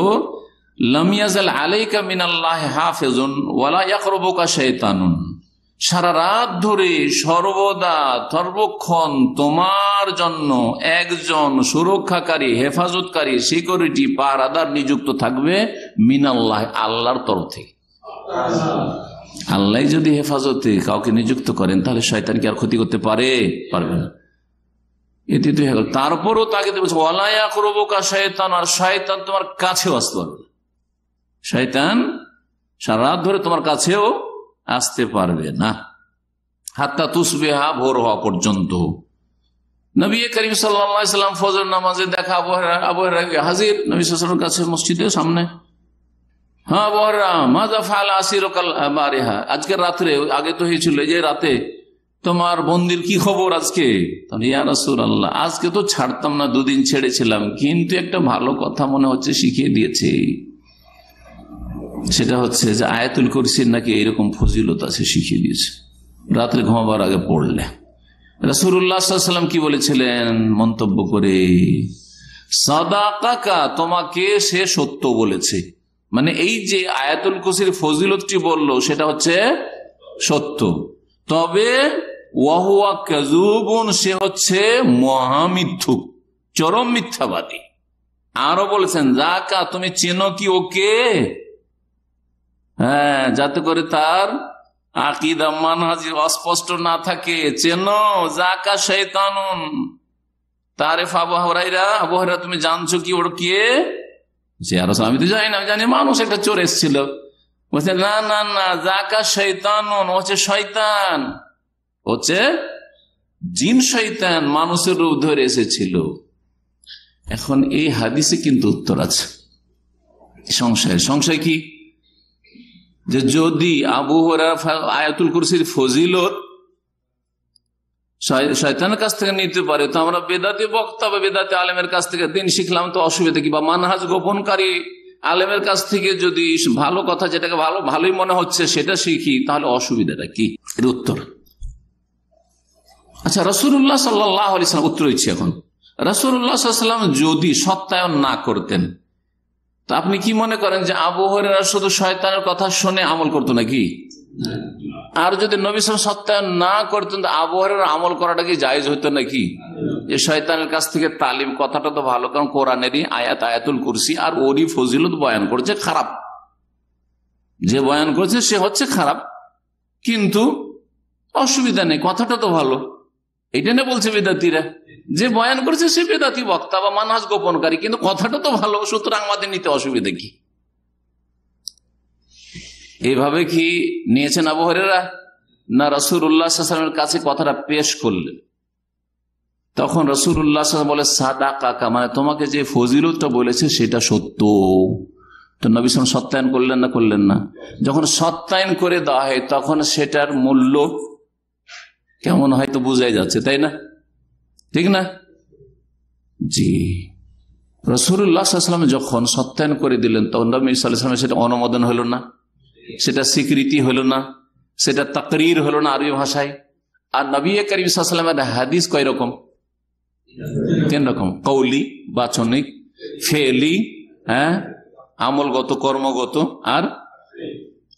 লাম ইয়াজাল আলাইকা মিনাল্লাহি হাফিজুন ওয়ালা ইয়াকরুবুকা শাইতানুন, সারা রাত ধরে সর্বদা সর্বক্ষণ তোমার জন্য একজন সুরক্ষাকারী, হেফাজতকারী, সিকিউরিটি পাহারাদার নিযুক্ত থাকবে মিনাল্লাহ, আল্লাহর তরফ থেকে। আল্লাহ যদি হেফাজতে কাউকে নিযুক্ত করেন, তাহলে শয়তান কি আর ক্ষতি করতে পারবে না। এটি তো হলো। তারপরও তাকে ওয়ালা ইয়াকরুবুকা শাইতান, আর শয়তান তোমার কাছেও আসতে পারবে না। শয়তান সারা রাত ধরে তোমার কাছেও আসতে পারবে না, হাত্তা তুসবিহা, ভোর হওয়া পর্যন্ত। নবী করিম সাল্লাল্লাহু আলাইহি ওয়াসাল্লাম ফজর নামাজে দেখা আবু হুরায়রা হাজির নবী সাল্লাল্লাহু আলাইহি ওয়াসাল্লামের কাছে মসজিদের সামনে। হ্যাঁ, আবু হুরায়রা মাযা ফাআলা আসিরুকাল বারিহা, আজকে রাত্রে, আগে তো হয়েছিল যে রাতে তোমার বন্দির কি খবর আজকে? ইয়া রাসূলুল্লাহ, আজকে তো ছাড়তাম না, 2 দিন ছেড়েছিলাম, কিন্তু একটা ভালো কথা মনে হচ্ছে শিখিয়ে দিয়েছে। সেটা হচ্ছে যে আয়াতুল কুরসির নাকি এইরকম ফজিলত আছে, শিখিয়ে দিয়েছে, রাত্রে ঘুমাবার আগে পড়লে। রাসূলুল্লাহ সাল্লাল্লাহু আলাইহি ওয়াসাল্লাম কি বলেছিলেন মন্তব্য করে? সাদাকাকা, তোমাকে সে সত্য বলেছে। মানে এই যে আয়াতুল কুরসির ফজিলতটি বললো, সেটা হচ্ছে সত্য, তবে ওয়াহুয়া কাযুবুন, সে হচ্ছে মহামিথ্যুক, চরম মিথ্যাবাদী। আরো বলেছেন, যাকা, তুমি চেনো কি ওকে? হ্যাঁ, যাতে করে তার আকীদা মানহাজ অস্পষ্ট না থাকে। চেনো, যাকা শাইতানুন তারিফ আবু হুরায়রা, আবু হুরায়রা তুমি জানছো কি ওর কে? যে আর আমি তো জানি না, আমি জানি মানুষ একটা চোর এসেছিল। বলছে না না না, যাকা শাইতানুন, হচ্ছে শয়তান, হচ্ছে জিন শয়তান, মানুষের রূপ ধরে এসেছিল। এখন এই হাদিসে কিন্তু উত্তর আছে সংশয় কি? যে যদি আবু হুরায়রা আয়াতুল কুরসির ফজিলত শয়তানের কাছ থেকে নিতে পারে, তো আমরা বেদাতি বক্তা বা বেদাতি আলেমের কাছ থেকে দিন শিখলাম, তো অসুবিধা কি? বা মানহাজ গোপনকারী আলেমের কাছ থেকে যদি ভালো কথা, যেটাকে ভালোই মনে হচ্ছে, সেটা শিখি, তাহলে অসুবিধাটা কি? এর উত্তর, আচ্ছা, রাসূলুল্লাহ সাল্লাল্লাহু আলাইহি ওয়াসাল্লাম উত্তর দিচ্ছি। এখন রাসূলুল্লাহ সাল্লাল্লাহু আলাইহি ওয়াসাল্লাম যদি সত্যায়ন না করতেন, তা আপনি কি মনে করেন যে আবু হুরায়রা শুধু শয়তানের কথা শুনে আমল করতো নাকি? আর যদি নবী সাল্লাল্লাহু আলাইহি ওয়াসাল্লাম সত্যায়ন না করতেন, আবু হুরায়রা আমল করাটা কি জায়েজ হতো নাকি? যে শয়তানের কাছ থেকে তালিম, কথাটা তো ভালো, কারণ কোরআনেরই আয়াত, আয়াতুল কুরসি, আর ওরই ফজিলত বয়ান করেছে। খারাপ যে বয়ান করেছে সে হচ্ছে খারাপ, কিন্তু অসুবিধা নেই, কথাটা তো ভালো। এটা না বলছে বেদাতিরা, যে বয়ান করেছে সে বেদাতি বক্তা বা মানহাজ গোপনকারী, কিন্তু কথাটা তো ভালো, সুতরাং আমাদের নিতে অসুবিধা কি? এইভাবে কি নিয়েছেন আবু হুরায়রা? না, রাসূলুল্লাহ সাল্লাল্লাহু আলাইহি ওয়াসাল্লামের কাছে কথাটা পেশ করলেন, তখন রাসূলুল্লাহ সাল্লাল্লাহু আলাইহি ওয়াসাল্লাম বলে সাদাকাকা, মানে তোমাকে যে ফজিলতটা বলেছে সেটা সত্য। তো নবী সাল্লাল্লাহু আলাইহি ওয়াসাল্লাম সত্যায়ন করলেন না করলেন না? যখন সত্যায়ন করে দেওয়া হয়, তখন সেটার মূল্য কেমন হয় তো বোঝাই যাচ্ছে, তাই না? ঠিক না? জি, রাসূলুল্লাহ সাল্লাল্লাহু আলাইহি ওয়াসাল্লাম যখন সত্যায়ন করে দিলেন, তখন নবী সাল্লাল্লাহু আলাইহি ওয়াসাল্লাম সেটা অনুমোদন হলো না, সেটা স্বীকৃতি হলো না, সেটা তাকরীর হলো না আরবি ভাষায়। আর নবী করিম সাল্লাল্লাহু আলাইহি ওয়াসাল্লামের হাদিস কয় রকম? 3 রকম, কওলি, বাচনিক, ফেলি, হ্যাঁ, আমলগত, কর্মগত, আর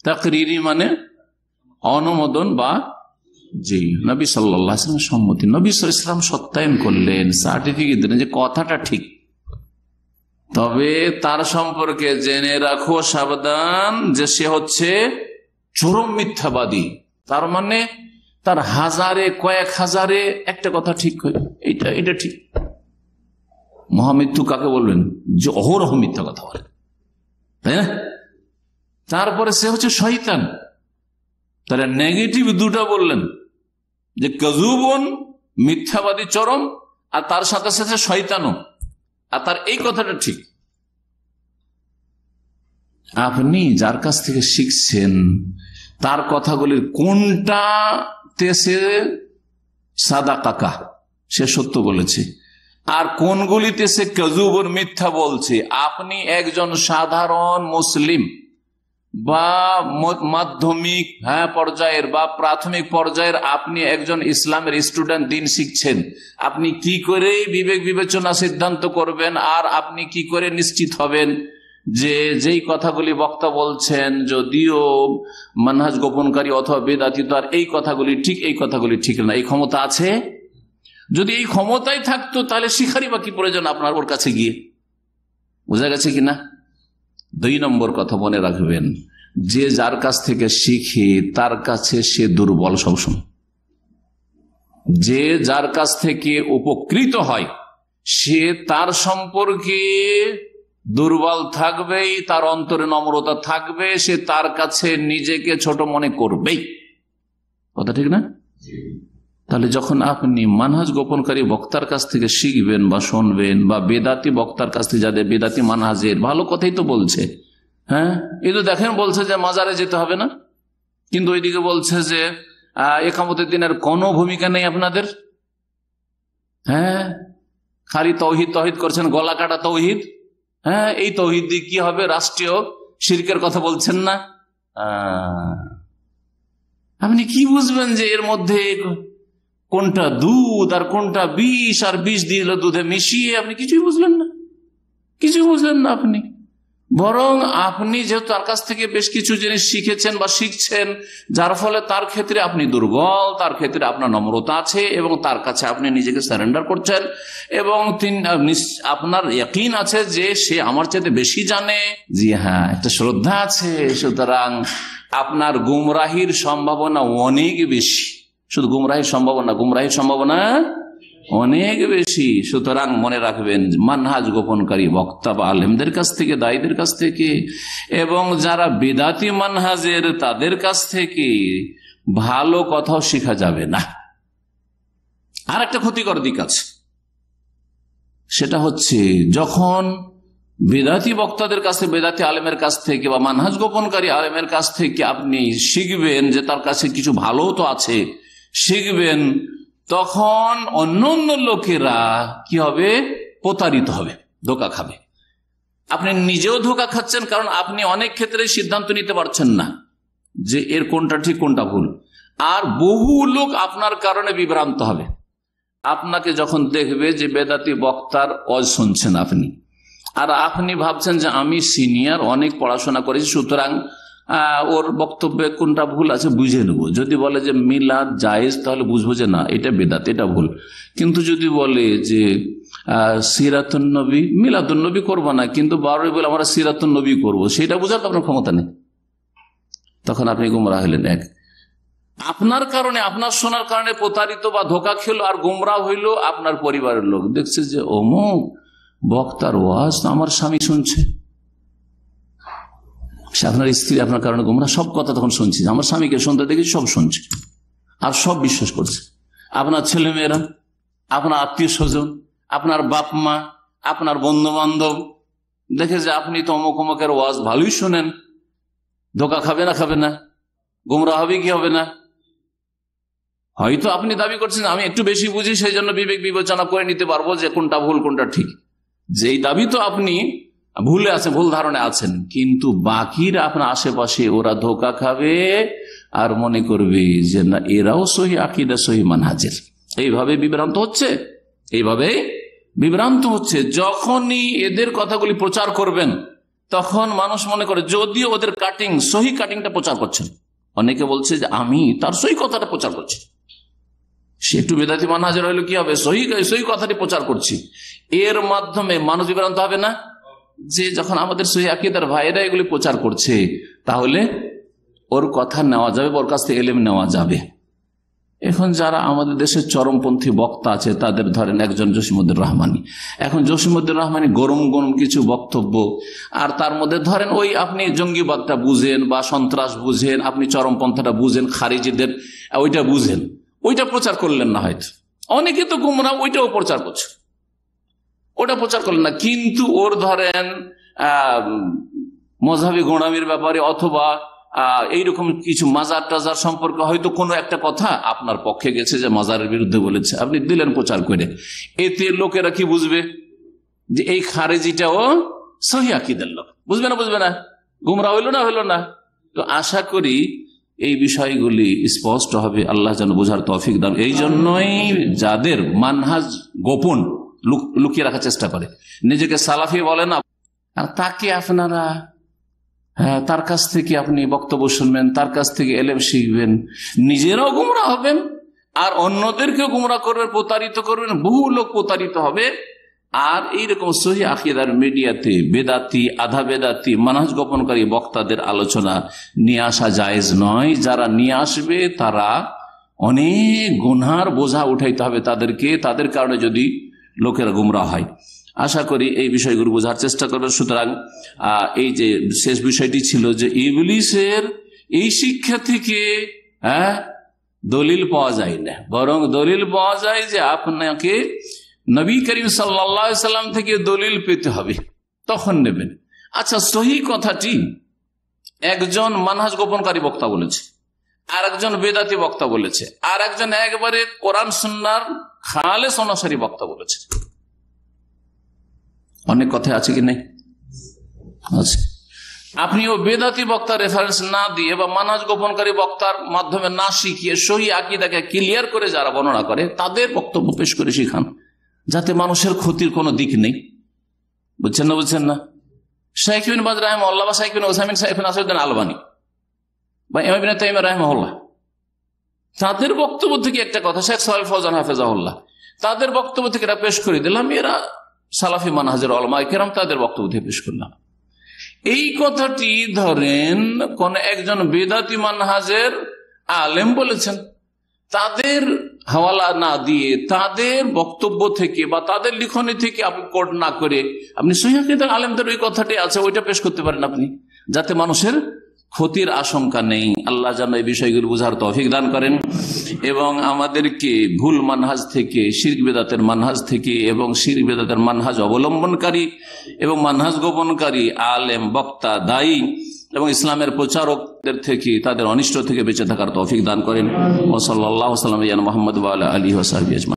তাকরীরি মানে অনুমোদন বা জি, নবী সাল্লাল্লাহু আলাইহি ওয়াসাল্লামের সম্মতি, নবী সাল্লাল্লাহু আলাইহি ওয়াসাল্লাম সত্যায়ন করলেন, সার্টিফিকেট দিলেন যে কথাটা ঠিক। তবে তার সম্পর্কে জেনে রাখো সাবধান যে সে হচ্ছে চরম মিথ্যাবাদী। তার মানে তার হাজারে কয়েক হাজারে একটা কথা ঠিক হয়, এটা ঠিক। মহামৃত্যু কাকে বলবেন? যে অহরহ মিথ্যা কথা বলে, তাই না? তারপরে সে হচ্ছে শয়তান। তাহলে নেগেটিভ দুটা বললেন, যে কাযুবন মিথ্যাবাদী চরম, আর তার সাথে সাথে শয়তানও, আর তার এই কথাটা ঠিক। আপনি যার কাছ থেকে শিখছেন তার কথাগুলির কোনটাতে সে সাদা কাকা, সে সত্য বলেছে, আর কোনগুলিতে সে কাযুবন মিথ্যা বলছে। আপনি একজন সাধারণ মুসলিম বা মাধ্যমিক পর্যায়ের বা প্রাথমিক পর্যায়ের আপনি একজন ইসলামের স্টুডেন্ট, দিন শিখছেন। আপনি কি করে বিবেক বিবেচনা সিদ্ধান্ত করবেন, আর আপনি কি করে নিশ্চিত হবেন যে যেই কথাগুলি বক্তা বলছেন যদিও মানহাজ গোপনকারী অথবা বেদাতি, তো আর এই কথাগুলি ঠিক, এই কথাগুলি ঠিক না, এই ক্ষমতা আছে? যদি এই ক্ষমতাই থাকতো তাহলে শিখারই বা কি প্রয়োজন আপনার ওর কাছে গিয়ে? বোঝা গেছে কিনা? 2 নম্বর কথা মনে রাখবেন, যে যার কাছ থেকে শিখে তার কাছে সে দুর্বল সবসময়। যে যার কাছ থেকে উপকৃত হয় সে তার সম্পর্কে দুর্বল থাকবেই, তার অন্তরে নম্রতা থাকবে, সে তার কাছে নিজেকে ছোট মনে করবেই। কথা ঠিক না? তাহলে যখন আপনি মানহাজ গোপনকারী বক্তার কাছ থেকে শিখবেন বা শুনবেন, বা বেদাতি বক্তার কাছ থেকে, যাদের বেদাতি মানহাজের, ভালো কথাই তো বলছে, এই তো দেখেন বলছে যে মাজারে যেতে হবে না, কিন্তু ওইদিকে বলছে যে ইকামতের দিনের কোনো ভূমিকা নেই আপনাদের, খালি তৌহিদ তৌহিদ করছেন, গলা কাটা তৌহিদ। এই তৌহিদ দিয়ে কি হবে? রাষ্ট্রীয় শিরকের কথা বলছেন না? আপনি কি বুঝবেন যে এর মধ্যে কোনটা দুধ আর কোনটা বিষ, আর বিষ দিয়ে দুধে মিশিয়ে? আপনি কিছুই বুঝলেন না, কিছুই বুঝলেন না আপনি। বরং আপনি যেহেতু তার কাছ থেকে বেশ কিছু জিনিস শিখেছেন বা শিখছেন, যার ফলে তার ক্ষেত্রে আপনি দুর্বল, তার ক্ষেত্রে আপনার নম্রতা আছে, এবং তার কাছে আপনি নিজেকে সারেন্ডার করছেন, এবং আপনার ইয়াকিন আছে যে সে আমার চাইতে বেশি জানে। জি হ্যাঁ, একটা শ্রদ্ধা আছে। সুতরাং আপনার গুমরাহির সম্ভাবনা অনেক বেশি। শুধু গুমরাহির সম্ভাবনা অনেক বেশি। সুতরাং মনে রাখবেন, মানহাজ গোপনকারী বক্তা বা আলেমদের কাছ থেকে, দায়ীদের কাছ থেকে, এবং যারা বেদাতি মানহাজের তাদের কাছ থেকে ভালো কথাও শেখা যাবে না। আর একটা ক্ষতিকর দিক আছে, সেটা হচ্ছে যখন বেদাতি বক্তাদের কাছে, বেদাতি আলেমের কাছ থেকে বা মানহাজ গোপনকারী আলেমের কাছ থেকে আপনি শিখবেন যে তার কাছে কিছু ভালো তো আছে, শিখবেন, তখন অন্য লোকেরা কি হবে? প্রতারিত হবে, ধোঁকা খাবে। আপনি নিজেও ধোঁকা খাচ্ছেন, কারণ আপনি অনেক ক্ষেত্রে সিদ্ধান্ত নিতে পারছেন না যে এর কোনটা ঠিক কোনটা ভুল। আর বহু লোক আপনার কারণে বিভ্রান্ত হবে। আপনাকে যখন দেখবে যে বেদাতি বক্তার ওয়াজ শুনছেন আপনি, আর আপনি ভাবছেন যে আমি সিনিয়র, অনেক পড়াশোনা করেছি, সুতরাং ওর বক্তব্যে কোনটা ভুল আছে বুঝে নেব। যদি বলে যে মিলাদ জায়েজ, তাহলে বুঝবো যে না, এটা বেদাত, এটা ভুল। কিন্তু যদি বলে যে সিরাতুন নবী, মিলাদুন নবী করবো না, কিন্তু বারোই বলে আমরা সিরাতুন নবী করবো, সেটা বোঝার তো আপনার ক্ষমতা নেই, তখন আপনি গুমরাহ হলেন। এক, আপনার কারণে, আপনার শোনার কারণে প্রতারিত বা ধোঁকা খেলো আর গুমরাহ হইল আপনার পরিবারের লোক। দেখছে যে অমুক বক্তার ওয়াজ আমার স্বামী শুনছে, আপনার স্ত্রী আপনার কারণে গুমরাহ, সব কথা তখন শুনছি, আমার স্বামীকে শুনতে দেখেছি, সব শুনছে আর সব বিশ্বাস করছে। আপনার ছেলেমেয়েরা, আপনার আত্মীয় স্বজন, আপনার বাপ মা, আপনার বন্ধু বান্ধব দেখে যে আপনি তো অমুক অমুকের ওয়াজ ভালোই শোনেন, ধোঁকা খাবে না? খাবে না? গুমরাহ হবে কি হবে না? হয়তো আপনি দাবি করছেন আমি একটু বেশি বুঝি, সেই জন্য বিবেক বিবেচনা করে নিতে পারবো যে কোনটা ভুল কোনটা ঠিক। যেই দাবি তো আপনি ভুলে আছেন, ভুল ধারণে আছেন, কিন্তু বাকিরা আপনার আশেপাশে ওরা ধোঁকা খাবে আর মনে করবে যে না, এরাও সহি আকীদা, সহি মানহাজের। এইভাবে বিভ্রান্ত হচ্ছে। যখনই এদের কথাগুলি প্রচার করবেন, তখন মানুষ মনে করে যদিও ওদের কাটিং, সহি কাটিংটা প্রচার করছেন। অনেকে বলছে যে আমি তার সহি কথাটা প্রচার করছি, সে একটু বেদাতি মানহাজের হইলে কি হবে, সহি কথাটি প্রচার করছি, এর মাধ্যমে মানুষ বিভ্রান্ত হবে না? যে যখন আমাদের সহি আকীদার ভাইয়েরা এগুলি প্রচার করছে, তাহলে ওর কথা নেওয়া যাবে, ওর কাছ থেকে এলেম নেওয়া যাবে। এখন যারা আমাদের দেশের চরমপন্থী বক্তা আছে, তাদের ধরেন একজন জসিমউদ্দিন রহমানী। এখন জসিমউদ্দিন রহমানী গরম গরম কিছু বক্তব্য, আর তার মধ্যে ধরেন ওই আপনি জঙ্গিবাদটা বুঝেন বা সন্ত্রাস বুঝেন, আপনি চরমপন্থাটা বুঝেন, খারিজিদের ওইটা বুঝেন, ওইটা প্রচার করলেন না। হয়তো অনেকে তো গুমরাহ, ওইটাও প্রচার করছে, ওটা প্রচার করলেন না। কিন্তু ওর ধরেন মযহাবী গোঁড়ামির ব্যাপারে অথবা এইরকম কিছু মাজার টাজার সম্পর্কে হয়তো কোনো একটা কথা আপনার পক্ষে গেছে, যে মাজারের বিরুদ্ধে বলেছে, আপনি দিলেন প্রচার করে। এতে লোকেরা কি বুঝবে, যে এই খারেজিটাও সহি আকীদার লোক। বুঝবে না? বুঝবে না? গুমরাহ হইল না? তো আশা করি এই বিষয়গুলি স্পষ্ট হবে। আল্লাহ যেন বোঝার তৌফিক দান। এই জন্যই যাদের মানহাজ গোপন, লুকিয়ে রাখার চেষ্টা করে, নিজেকে সালাফি বলে না, আর তাকে আপনারা তার কাছ থেকে আপনি বক্তব্য শুনবেন, তার কাছ থেকে এলেম শিখবেন, নিজেরাও গুমরাহ হবেন আর অন্যদেরকেও গুমরাহ করবেন, প্রতারিত করবেন, বহু লোক প্রতারিত হবে। আর এইরকম সহি আকীদার মিডিয়াতে বেদাতি, আধা বেদাতি, মানহাজ গোপনকারী বক্তাদের আলোচনা নিয়ে আসা জায়েজ নয়। যারা নিয়ে আসবে তারা অনেক গুনহার বোঝা উঠাইতে হবে তাদেরকে, তাদের কারণে যদি লোকেরা গুমরাহ হয়। আশা করি এই বিষয়গুলো বোঝার চেষ্টা করবেন। সুতরাং এই যে শেষ বিষয়টি ছিল যে ইবলিসের এই শিক্ষা থেকে দলিল পাওয়া যায় না, বরং দলিল পাওয়া যায় যে আপনাকে নবী করিম সাল্লাল্লাহু আলাইহি সাল্লাম থেকে দলিল পেতে হবে, তখন নেবেন। আচ্ছা, সহি কথাটি একজন মানহাজ গোপনকারী বক্তা বলেছে, আর একজন বেদাতি বক্তা বলেছে, আর একজন একবারে কোরআন সুন্নাহর খালেস অনুসারী বক্তা বলেছে। অনেক কথা আছে কি নেই? আছে। আপনি ও বেদাতি বক্তার রেফারেন্স না দিয়ে বা মানহাজ গোপনকারী বক্তার মাধ্যমে না শিখিয়ে সহি আকীদাকে ক্লিয়ার করে যারা বর্ণনা করে তাদের বক্তব্য পেশ করে শিখান, যাতে মানুষের ক্ষতির কোনো দিক নেই। বুঝছেন না? বুঝছেন না? শাইখ বিন বাজ রাহিমাহুল্লাহ বা শাইখ বিন উসাইমিন, শাইখ বিন নাসিরউদ্দিন আলবানী বা ইমাম ইবনে তাইমিয়া রাহিমাহুল্লাহ, তাদের বক্তব্য থেকে একটা কথা, শেখ সালেহ ফওজান হাফেজাহুল্লাহ, তাদের বক্তব্য থেকে এটা পেশ করে দিলাম। এরা সালাফি মানহাজের উলামায়ে কেরাম, তাদের বক্তব্য থেকে পেশ করলাম। এই কথাটি ধরেন কোন একজন বেদাতি মানহাজের আলেম বলেছেন, তাদের হাওয়ালা না দিয়ে, তাদের বক্তব্য থেকে বা তাদের লিখনি থেকে আপনি কোট না করে আপনি সহিহ আকীদার আলেমদের ওই কথাটি আছে ওইটা পেশ করতে পারেন আপনি, যাতে মানুষের ক্ষতির আশঙ্কা নেই। আল্লাহ যেন এই বিষয়গুলো বুঝার তৌফিক দান করেন এবং আমাদেরকে ভুল মানহাজ থেকে, শিরক বেদাতের মানহাজ থেকে এবং শিরক বেদাতের মানহাজ অবলম্বনকারী এবং মানহাজ গোপনকারী আলেম, বক্তা, দায়ী এবং ইসলামের প্রচারকদের থেকে, তাদের অনিষ্ট থেকে বেঁচে থাকার তৌফিক দান করেন। ওয়া সাল্লাল্লাহু আলা মুহাম্মদ ওয়া আলা আলিহি ওয়া সাহবিহি আজমাইন।